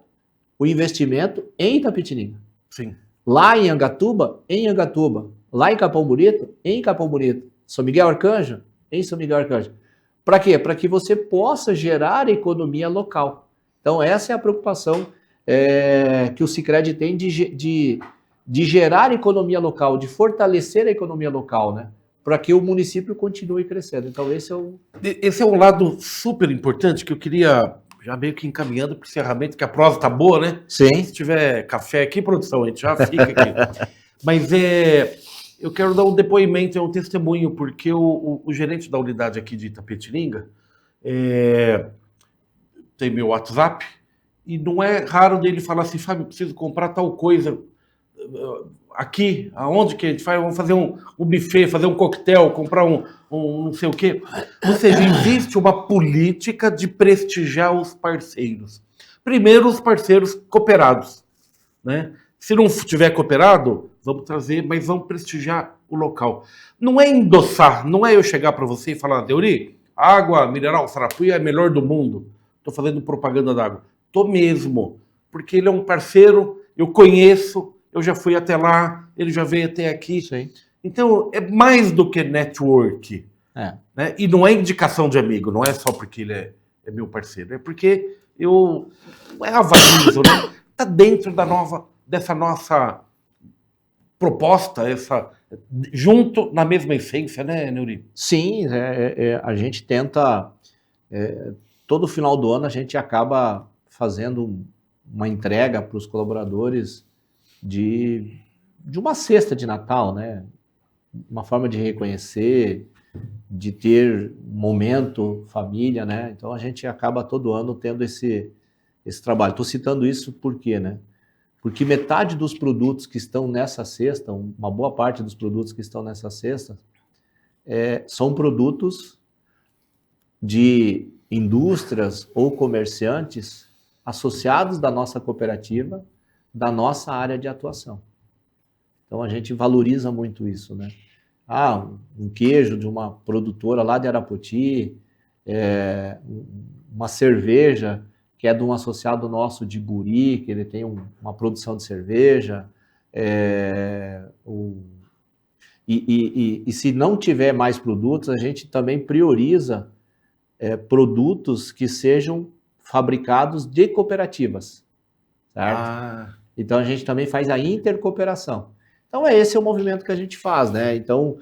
o investimento em Itapetininga. Sim. Lá em Angatuba, Lá em Capão Bonito, em Capão Bonito. São Miguel Arcanjo, em São Miguel Arcanjo. Para quê? Para que você possa gerar economia local. Então, essa é a preocupação que o Sicredi tem de gerar economia local, de fortalecer a economia local, né? Para que o município continue crescendo. Então, esse é um lado super importante que eu queria, já meio que encaminhando para o encerramento, que a prosa tá boa, né? Sim. Se tiver café aqui, produção, a gente já fica aqui. Mas eu quero dar um depoimento, um testemunho, porque o gerente da unidade aqui de Itapetininga tem meu WhatsApp, e não é raro dele falar assim, Fábio, preciso comprar tal coisa aqui, aonde que a gente faz? Vamos fazer um buffet, fazer um coquetel, comprar um não sei o quê. Ou seja, existe uma política de prestigiar os parceiros. Primeiro, os parceiros cooperados, né? Se não tiver cooperado, vamos trazer, mas vamos prestigiar o local. Não é endossar, não é eu chegar para você e falar, Deuri, água mineral Sarapuí é a melhor do mundo. Estou fazendo propaganda d'água. Estou mesmo, porque ele é um parceiro, eu conheço, eu já fui até lá, ele já veio até aqui. Sim. Então, é mais do que network. Né? E não é indicação de amigo, não é só porque ele é meu parceiro, é porque eu avalizo, né? Está dentro dessa nossa proposta, junto na mesma essência, né, Neuri? Sim, a gente tenta, todo final do ano a gente acaba fazendo uma entrega para os colaboradores de uma cesta de Natal, né? Uma forma de reconhecer, de ter momento, família, né? Então a gente acaba todo ano tendo esse trabalho. Estou citando isso por quê, né? Porque metade dos produtos que estão nessa cesta, uma boa parte dos produtos que estão nessa cesta, são produtos de indústrias ou comerciantes associados da nossa cooperativa, da nossa área de atuação. Então a gente valoriza muito isso, né? Um queijo de uma produtora lá de Arapoti, uma cerveja que é de um associado nosso de Buri, que ele tem uma produção de cerveja, e se não tiver mais produtos, a gente também prioriza produtos que sejam fabricados de cooperativas, certo? Então a gente também faz a intercooperação. Então esse é o movimento que a gente faz, né? Então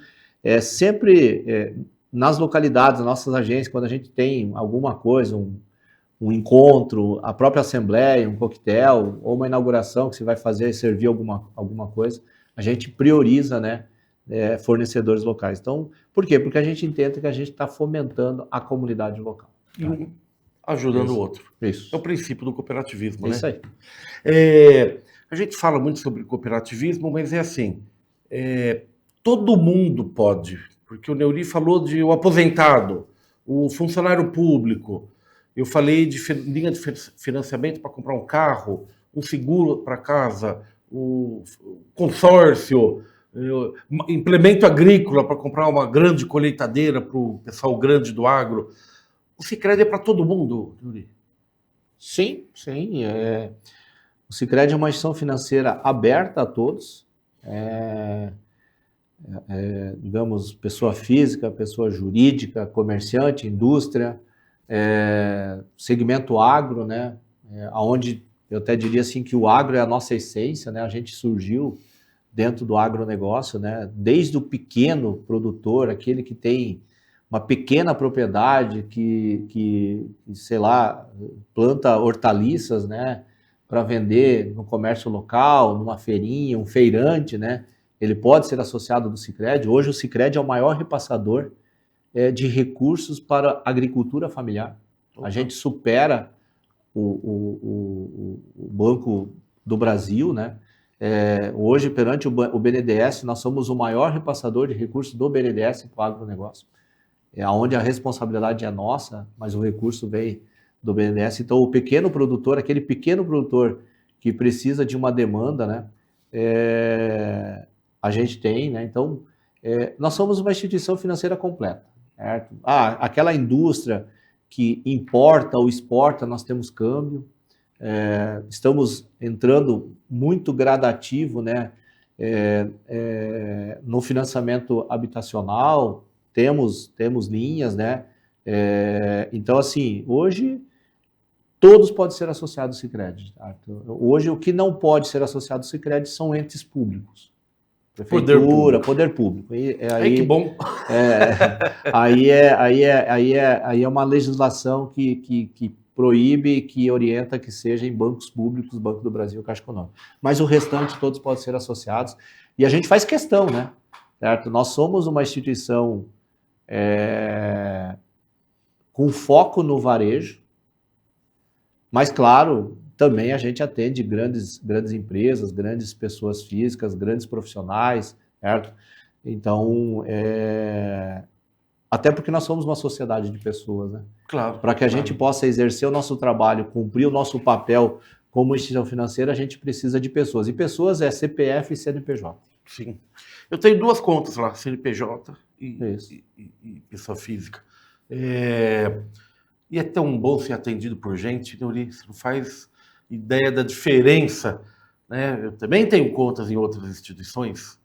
sempre nas localidades, nas nossas agências, quando a gente tem alguma coisa, um encontro, a própria assembleia, um coquetel ou uma inauguração que você vai fazer, servir alguma coisa, a gente prioriza, né, fornecedores locais. Então, por quê? Porque a gente entende que a gente está fomentando a comunidade local. E um ajudando o outro. Isso. É o princípio do cooperativismo, né? Isso aí. A gente fala muito sobre cooperativismo, mas é assim, todo mundo pode, porque o Neuri falou de o aposentado, o funcionário público, eu falei de linha de financiamento para comprar um carro, um seguro para casa, o consórcio, implemento agrícola para comprar uma grande colheitadeira para o pessoal grande do agro. O Sicredi é para todo mundo, Neuri? Sim. O Sicredi é uma instituição financeira aberta a todos, digamos, pessoa física, pessoa jurídica, comerciante, indústria, segmento agro, né? Onde eu até diria assim que o agro é a nossa essência, né? A gente surgiu dentro do agronegócio, né? Desde o pequeno produtor, aquele que tem uma pequena propriedade que sei lá, planta hortaliças, né? Para vender no comércio local, numa feirinha, um feirante, né? Ele pode ser associado do Sicredi. Hoje o Sicredi é o maior repassador de recursos para a agricultura familiar. A gente supera o Banco do Brasil, né? Hoje, perante o BNDES, nós somos o maior repassador de recursos do BNDES para o agronegócio. Onde a responsabilidade é nossa, mas o recurso vem do BNDES. Então, o pequeno produtor, aquele pequeno produtor que precisa de uma demanda, né? A gente tem, né? Então, nós somos uma instituição financeira completa. Certo? Aquela indústria que importa ou exporta, nós temos câmbio, estamos entrando muito gradativo, né, no financiamento habitacional, temos linhas, né, então assim, hoje todos podem ser associados ao Sicredi. Tá? Hoje o que não pode ser associado ao Sicredi são entes públicos. Prefeitura, poder público. Aí que bom. Aí é uma legislação que proíbe, que orienta que seja em bancos públicos, Banco do Brasil, Caixa Econômica. Mas o restante todos podem ser associados. E a gente faz questão, né? Certo? Nós somos uma instituição com foco no varejo, mas claro, também a gente atende grandes empresas, grandes pessoas físicas, grandes profissionais, certo? Então, até porque nós somos uma sociedade de pessoas, né? Claro. Para que a gente possa exercer o nosso trabalho, cumprir o nosso papel como instituição financeira, a gente precisa de pessoas. E pessoas é CPF e CNPJ. Sim. Eu tenho duas contas lá, CNPJ e pessoa física. E é tão bom ser atendido por gente, Neuri, você não faz ideia da diferença, né? Eu também tenho contas em outras instituições.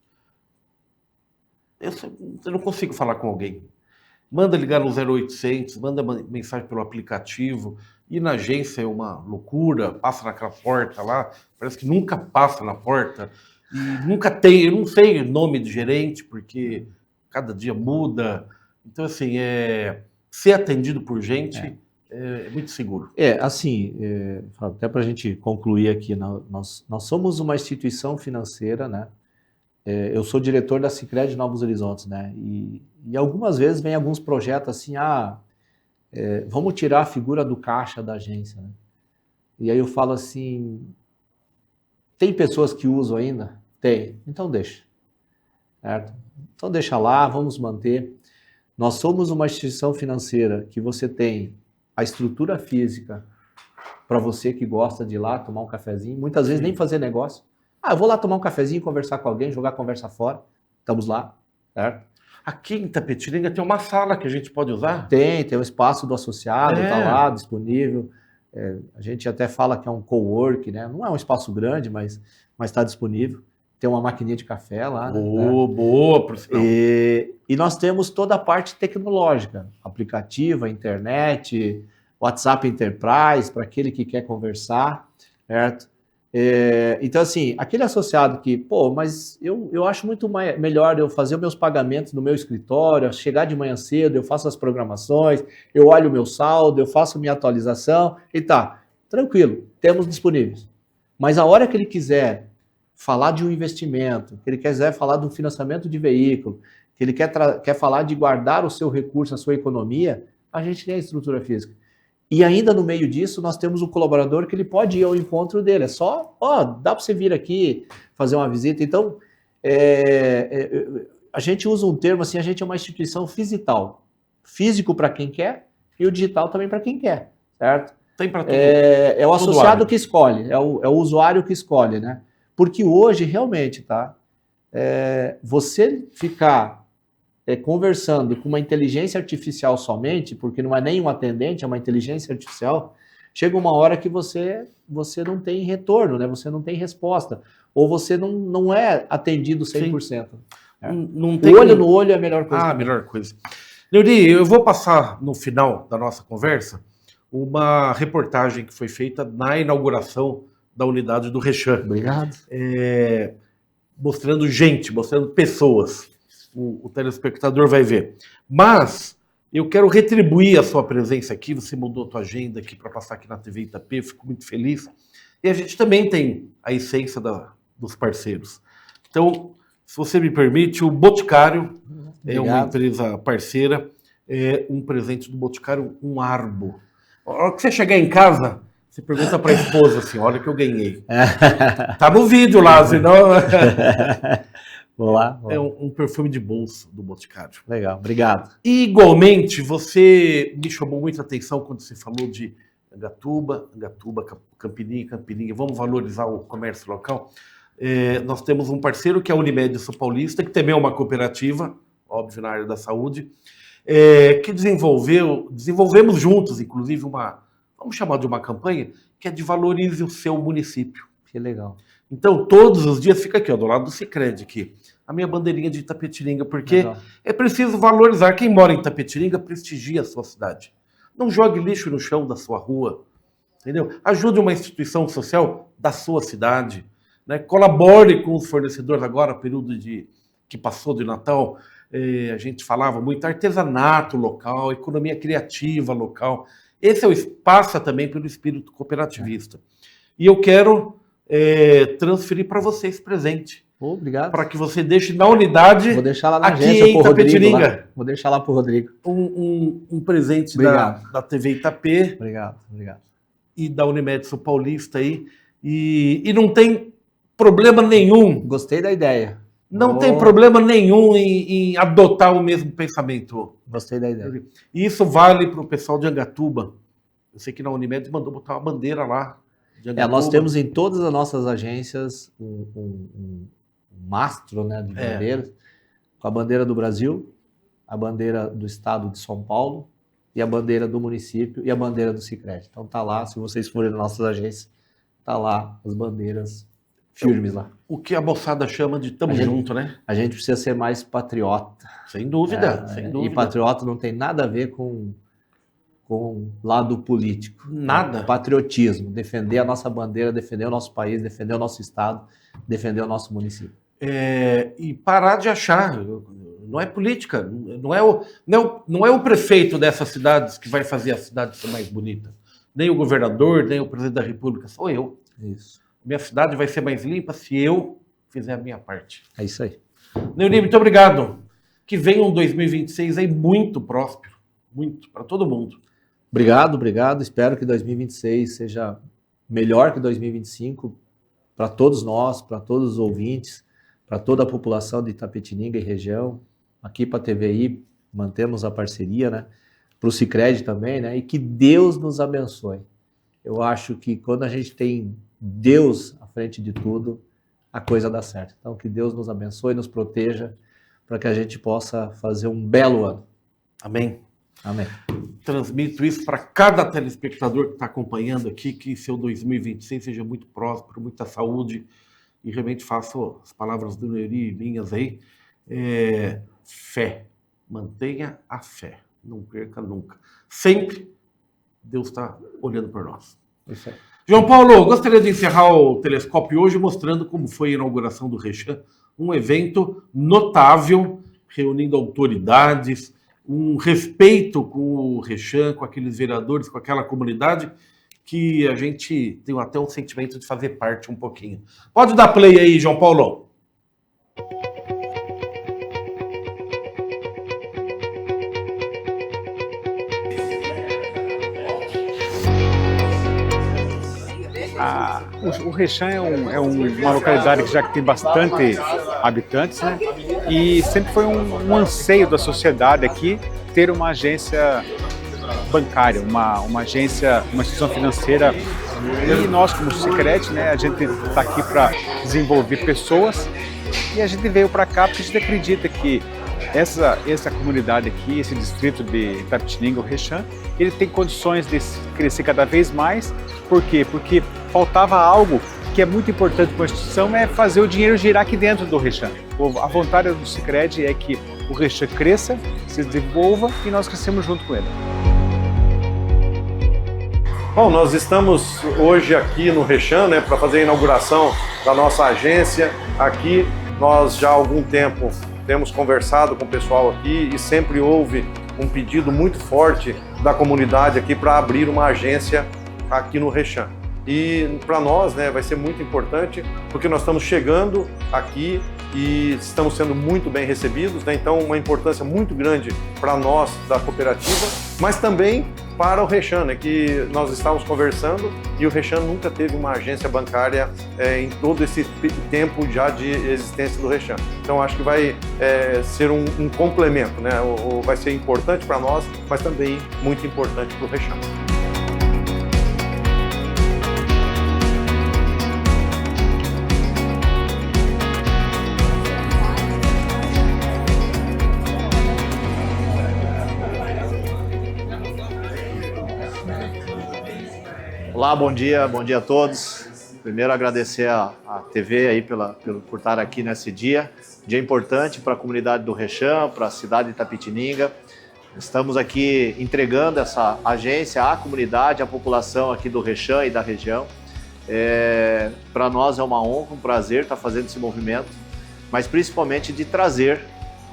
Eu não consigo falar com alguém. Manda ligar no 0800, manda mensagem pelo aplicativo. Ir na agência é uma loucura, passa naquela porta lá, parece que nunca passa na porta. E nunca tem, eu não sei o nome de gerente, porque cada dia muda. Então, assim, ser atendido por gente é muito seguro. Assim, até para a gente concluir aqui, nós somos uma instituição financeira, né? Eu sou diretor da Sicredi Novos Horizontes, né? E algumas vezes vem alguns projetos assim, vamos tirar a figura do caixa da agência, né? E aí eu falo assim, tem pessoas que usam ainda? Tem, então deixa. Certo? Então deixa lá, vamos manter. Nós somos uma instituição financeira que você tem a estrutura física para você que gosta de ir lá tomar um cafezinho, muitas vezes nem fazer negócio. Eu vou lá tomar um cafezinho, conversar com alguém, jogar a conversa fora. Estamos lá, certo? Aqui em Itapetininga tem uma sala que a gente pode usar? Tem o espaço do associado, está lá disponível. A gente até fala que é um cowork, né? Não é um espaço grande, mas está disponível. Tem uma maquininha de café lá. Boa, por sinal. E nós temos toda a parte tecnológica, aplicativa, internet, WhatsApp Enterprise, para aquele que quer conversar, certo? Então, assim, aquele associado que, mas eu acho muito melhor eu fazer os meus pagamentos no meu escritório, chegar de manhã cedo, eu faço as programações, eu olho o meu saldo, eu faço minha atualização e tá, tranquilo, temos disponíveis. Mas a hora que ele quiser falar de um investimento, que ele quiser falar de um financiamento de veículo, que ele quer falar de guardar o seu recurso, a sua economia, a gente tem a estrutura física. E ainda no meio disso, nós temos um colaborador que ele pode ir ao encontro dele. É só, dá para você vir aqui, fazer uma visita. Então, a gente usa um termo assim, a gente é uma instituição fisital. Físico para quem quer e o digital também para quem quer, certo? Tem para tudo. É o associado que escolhe, é o usuário que escolhe, né? Porque hoje, realmente, tá? Você ficar conversando com uma inteligência artificial somente, porque não é nem um atendente, é uma inteligência artificial, chega uma hora que você não tem retorno, né? Você não tem resposta. Ou você não é atendido 100%. Não tem olho no olho é a melhor coisa. A melhor coisa. Neuri, eu vou passar no final da nossa conversa uma reportagem que foi feita na inauguração da unidade do Rechan. Obrigado. Mostrando gente, mostrando pessoas. O telespectador vai ver. Mas eu quero retribuir a sua presença aqui. Você mudou a tua agenda aqui para passar aqui na TV Itapê. Fico muito feliz. E a gente também tem a essência dos parceiros. Então, se você me permite, o Boticário é uma empresa parceira. É um presente do Boticário, um arbo. A hora que você chegar em casa, você pergunta para a esposa assim, olha que eu ganhei. Tá no vídeo lá, senão... Vou lá. É um perfume de bolso do Boticário. Legal, obrigado. E, igualmente, você me chamou muita atenção quando você falou de Angatuba, Campininga. Vamos valorizar o comércio local. Nós temos um parceiro que é a Unimed Sul Paulista, que também é uma cooperativa, óbvio, na área da saúde, que desenvolvemos juntos, inclusive, vamos chamar de uma campanha, que é de valorize o seu município. Que legal. Então, todos os dias fica aqui, do lado do Sicredi aqui, a minha bandeirinha de Itapetininga, porque legal. É preciso valorizar. Quem mora em Itapetininga, prestigia a sua cidade. Não jogue lixo no chão da sua rua, entendeu? Ajude uma instituição social da sua cidade, né? Colabore com os fornecedores agora, período que passou de Natal, a gente falava muito artesanato local, economia criativa local. Esse passa também pelo espírito cooperativista. E eu quero transferir para você esse presente. Obrigado. Para que você deixe na unidade. Vou deixar lá na aqui agência em Itapetininga. Vou deixar lá para o Rodrigo. Um presente da TV Itapê. Obrigado. E da Unimed Sul Paulista aí. E não tem problema nenhum. Gostei da ideia. Não tem problema nenhum em adotar o mesmo pensamento. Gostei da ideia. E isso vale para o pessoal de Angatuba. Eu sei que na Unimed mandou botar uma bandeira lá. Nós temos em todas as nossas agências um mastro, né, de bandeiras, com a bandeira do Brasil, a bandeira do estado de São Paulo e a bandeira do município e a bandeira do Sicredi. Então tá lá, se vocês forem nas nossas agências, tá lá as bandeiras firmes lá. O que a moçada chama de tamo junto, né? A gente precisa ser mais patriota. Sem dúvida, sem dúvida. E patriota não tem nada a ver com lado político. Nada. Patriotismo, defender a nossa bandeira, defender o nosso país, defender o nosso estado, defender o nosso município. E parar de achar, não é política, não é o prefeito dessas cidades que vai fazer a cidade ser mais bonita, nem o governador, nem o presidente da república, sou eu. Isso. Minha cidade vai ser mais limpa se eu fizer a minha parte. É isso aí. Neuri, muito obrigado. Que venha um 2026 aí muito próspero, muito, para todo mundo. Obrigado. Espero que 2026 seja melhor que 2025 para todos nós, para todos os ouvintes, para toda a população de Itapetininga e região, aqui para a TVI, mantemos a parceria, né? Para o Sicredi também, né? E que Deus nos abençoe. Eu acho que quando a gente tem Deus à frente de tudo, a coisa dá certo. Então, que Deus nos abençoe, nos proteja, para que a gente possa fazer um belo ano. Amém. Amém. Transmito isso para cada telespectador que está acompanhando aqui, que seu 2026 seja muito próspero, muita saúde, e realmente faço as palavras do Nery minhas aí. Fé. Mantenha a fé. Não perca nunca. Sempre Deus está olhando por nós. Isso aí. João Paulo, gostaria de encerrar o Telescópio hoje mostrando como foi a inauguração do Rechan, um evento notável, reunindo autoridades, um respeito com o Rechan, com aqueles vereadores, com aquela comunidade, que a gente tem até um sentimento de fazer parte um pouquinho. Pode dar play aí, João Paulo. O Rechan é uma localidade que já tem bastante habitantes, né? E sempre foi um anseio da sociedade aqui ter uma agência bancária, uma agência, uma instituição financeira. E nós, como Sicredi, né, a gente está aqui para desenvolver pessoas, e a gente veio para cá porque a gente acredita que essa comunidade aqui, esse distrito de Itapetininga, o Rechan, ele tem condições de crescer cada vez mais. Por quê? Porque faltava algo que é muito importante para a instituição, é fazer o dinheiro girar aqui dentro do Rechan. A vontade do Sicredi é que o Rechan cresça, se desenvolva e nós crescemos junto com ele. Bom, nós estamos hoje aqui no Rechan, né, para fazer a inauguração da nossa agência. Aqui nós já há algum tempo temos conversado com o pessoal aqui e sempre houve um pedido muito forte da comunidade aqui para abrir uma agência aqui no Rechan. E para nós, né, vai ser muito importante porque nós estamos chegando aqui e estamos sendo muito bem recebidos, né? Então uma importância muito grande para nós da cooperativa, mas também para o Rechan, né, que nós estávamos conversando e o Rechan nunca teve uma agência bancária em todo esse tempo já de existência do Rechan. Então acho que vai ser um complemento, né? Vai ser importante para nós, mas também muito importante para o Rechan. Olá, bom dia a todos. Primeiro agradecer a TV aí por estar aqui nesse dia importante para a comunidade do Rechan, para a cidade de Itapetininga. Estamos aqui entregando essa agência à comunidade, à população aqui do Rechan e da região. Para nós é uma honra, um prazer estar fazendo esse movimento, mas principalmente de trazer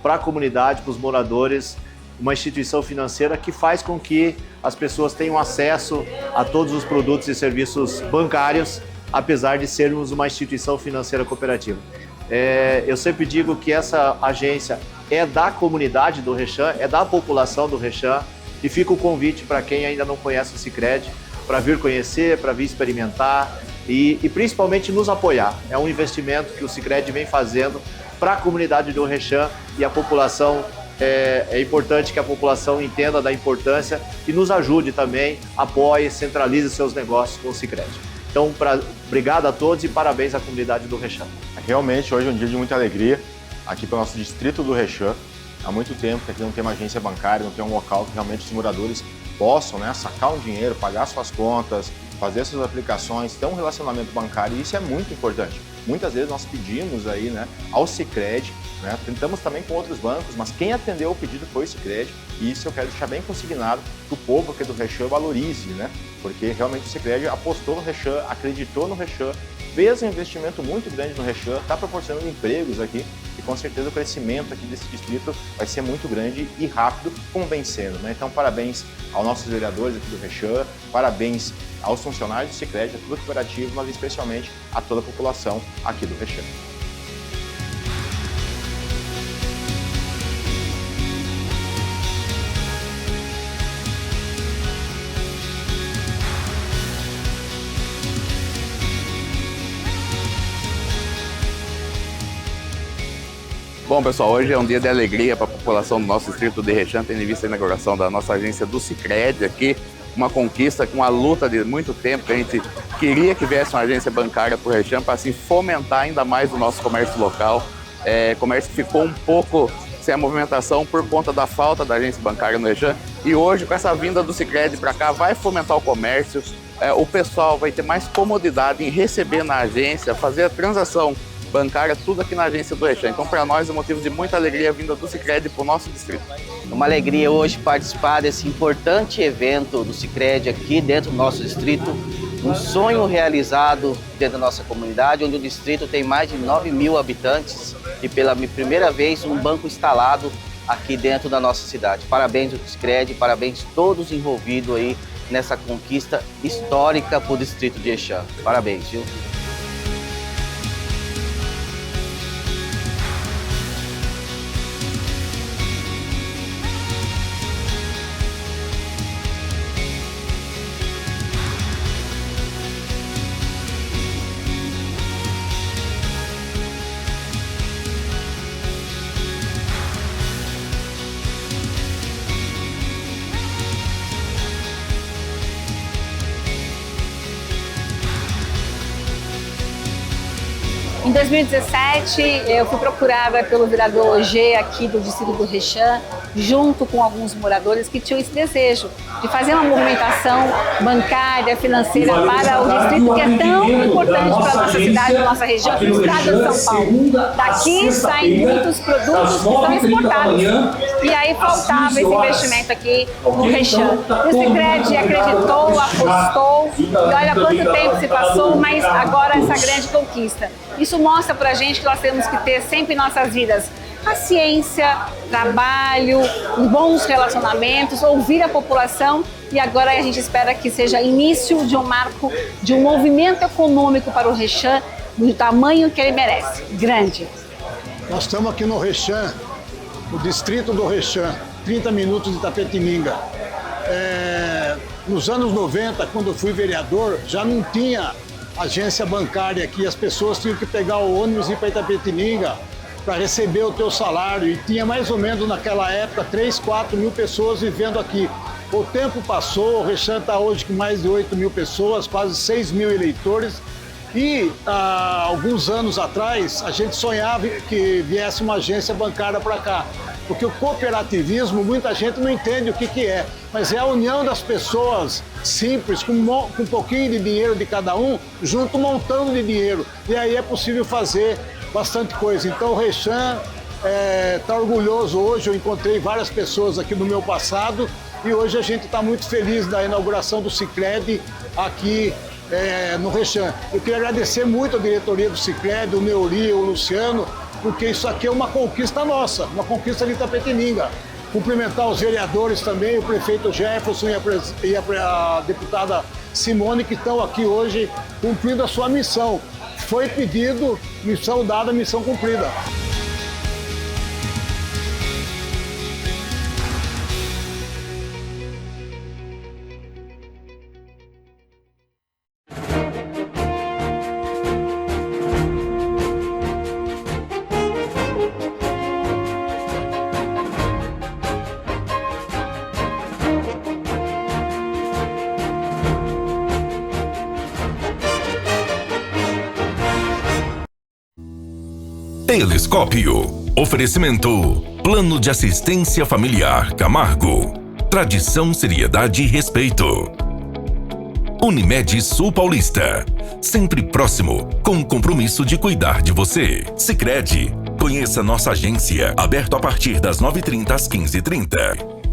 para a comunidade, para os moradores, uma instituição financeira que faz com que as pessoas tenham acesso a todos os produtos e serviços bancários, apesar de sermos uma instituição financeira cooperativa. Eu sempre digo que essa agência é da comunidade do Rechan, é da população do Rechan, e fica o convite para quem ainda não conhece o Sicredi, para vir conhecer, para vir experimentar e principalmente nos apoiar. É um investimento que o Sicredi vem fazendo para a comunidade do Rechan, e a população é importante que a população entenda da importância e nos ajude também, apoie, centralize seus negócios com o Sicredi. Então, obrigado a todos e parabéns à comunidade do Rechan. Realmente, hoje é um dia de muita alegria aqui para o nosso distrito do Rechan. Há muito tempo que aqui não tem uma agência bancária, não tem um local que realmente os moradores possam, né, sacar um dinheiro, pagar suas contas, fazer suas aplicações, ter um relacionamento bancário, e isso é muito importante. Muitas vezes nós pedimos aí, né, ao Sicredi, né, tentamos também com outros bancos, mas quem atendeu o pedido foi o Sicredi, e isso eu quero deixar bem consignado que o povo aqui do Rechan valorize, né, porque realmente o Sicredi apostou no Rechan, acreditou no Rechan, fez um investimento muito grande no Rechan, está proporcionando empregos aqui, e com certeza o crescimento aqui desse distrito vai ser muito grande e rápido, como vem sendo, né? Então parabéns aos nossos vereadores aqui do Rechan, parabéns aos funcionários do Sicredi, a toda a cooperativa, mas especialmente a toda a população aqui do Rechan. Bom, pessoal, hoje é um dia de alegria para a população do nosso distrito de Rechã, tendo em vista a inauguração da nossa agência do Sicredi aqui, uma conquista com uma luta de muito tempo, que a gente queria que viesse uma agência bancária para o Rechã, para assim fomentar ainda mais o nosso comércio local. Comércio que ficou um pouco sem a movimentação por conta da falta da agência bancária no Rechã, e hoje com essa vinda do Sicredi para cá vai fomentar o comércio, o pessoal vai ter mais comodidade em receber na agência, fazer a transação bancária, tudo aqui na agência do Rechã. Então, para nós é motivo de muita alegria a vinda do Sicredi para o nosso distrito. Uma alegria hoje participar desse importante evento do Sicredi aqui dentro do nosso distrito, um sonho realizado dentro da nossa comunidade, onde o distrito tem mais de 9.000 habitantes e pela primeira vez um banco instalado aqui dentro da nossa cidade. Parabéns ao Sicredi, parabéns a todos envolvidos aí nessa conquista histórica para o distrito de Rechã. Parabéns, viu? Em 2017, eu fui procurada pelo vereador G aqui do distrito do Rechã, junto com alguns moradores que tinham esse desejo de fazer uma movimentação bancária, financeira para o distrito que é tão importante para a nossa cidade, para a nossa região, para o estado de São Paulo. Daqui saem muitos produtos que são exportados. E aí faltava esse investimento aqui no Rechã. O Sicredi acreditou, apostou, e olha quanto tempo se passou, mas agora essa grande conquista. Isso mostra pra gente que nós temos que ter sempre em nossas vidas paciência, trabalho, bons relacionamentos, ouvir a população, e agora a gente espera que seja início de um marco, de um movimento econômico para o Rechã do tamanho que ele merece, grande. Nós estamos aqui no Rechã, no distrito do Rechã, 30 minutos de Itapetininga. Nos anos 90, quando eu fui vereador, já não tinha agência bancária aqui, as pessoas tinham que pegar o ônibus e ir para Itapetininga para receber o teu salário, e tinha mais ou menos naquela época 3, 4 mil pessoas vivendo aqui. O tempo passou, o Rechã está hoje com mais de 8 mil pessoas, quase 6 mil eleitores, e há alguns anos atrás a gente sonhava que viesse uma agência bancária para cá, porque o cooperativismo muita gente não entende o que é, mas é a união das pessoas simples, com um pouquinho de dinheiro de cada um, junto montando de dinheiro, e aí é possível fazer bastante coisa. Então o Rechã está orgulhoso hoje, eu encontrei várias pessoas aqui no meu passado, e hoje a gente está muito feliz da inauguração do Sicredi aqui no Rechã. Eu queria agradecer muito a diretoria do Sicredi, o Neuri, o Luciano, porque isso aqui é uma conquista nossa, uma conquista de Itapetininga. Cumprimentar os vereadores também, o prefeito Jefferson e a deputada Simone, que estão aqui hoje cumprindo a sua missão. Foi pedido, missão dada, missão cumprida. Telescópio. Oferecimento. Plano de Assistência Familiar Camargo. Tradição, seriedade e respeito. Unimed Sul Paulista. Sempre próximo, com o compromisso de cuidar de você. Sicredi. Conheça nossa agência, aberto a partir das 9h30 às 15h30.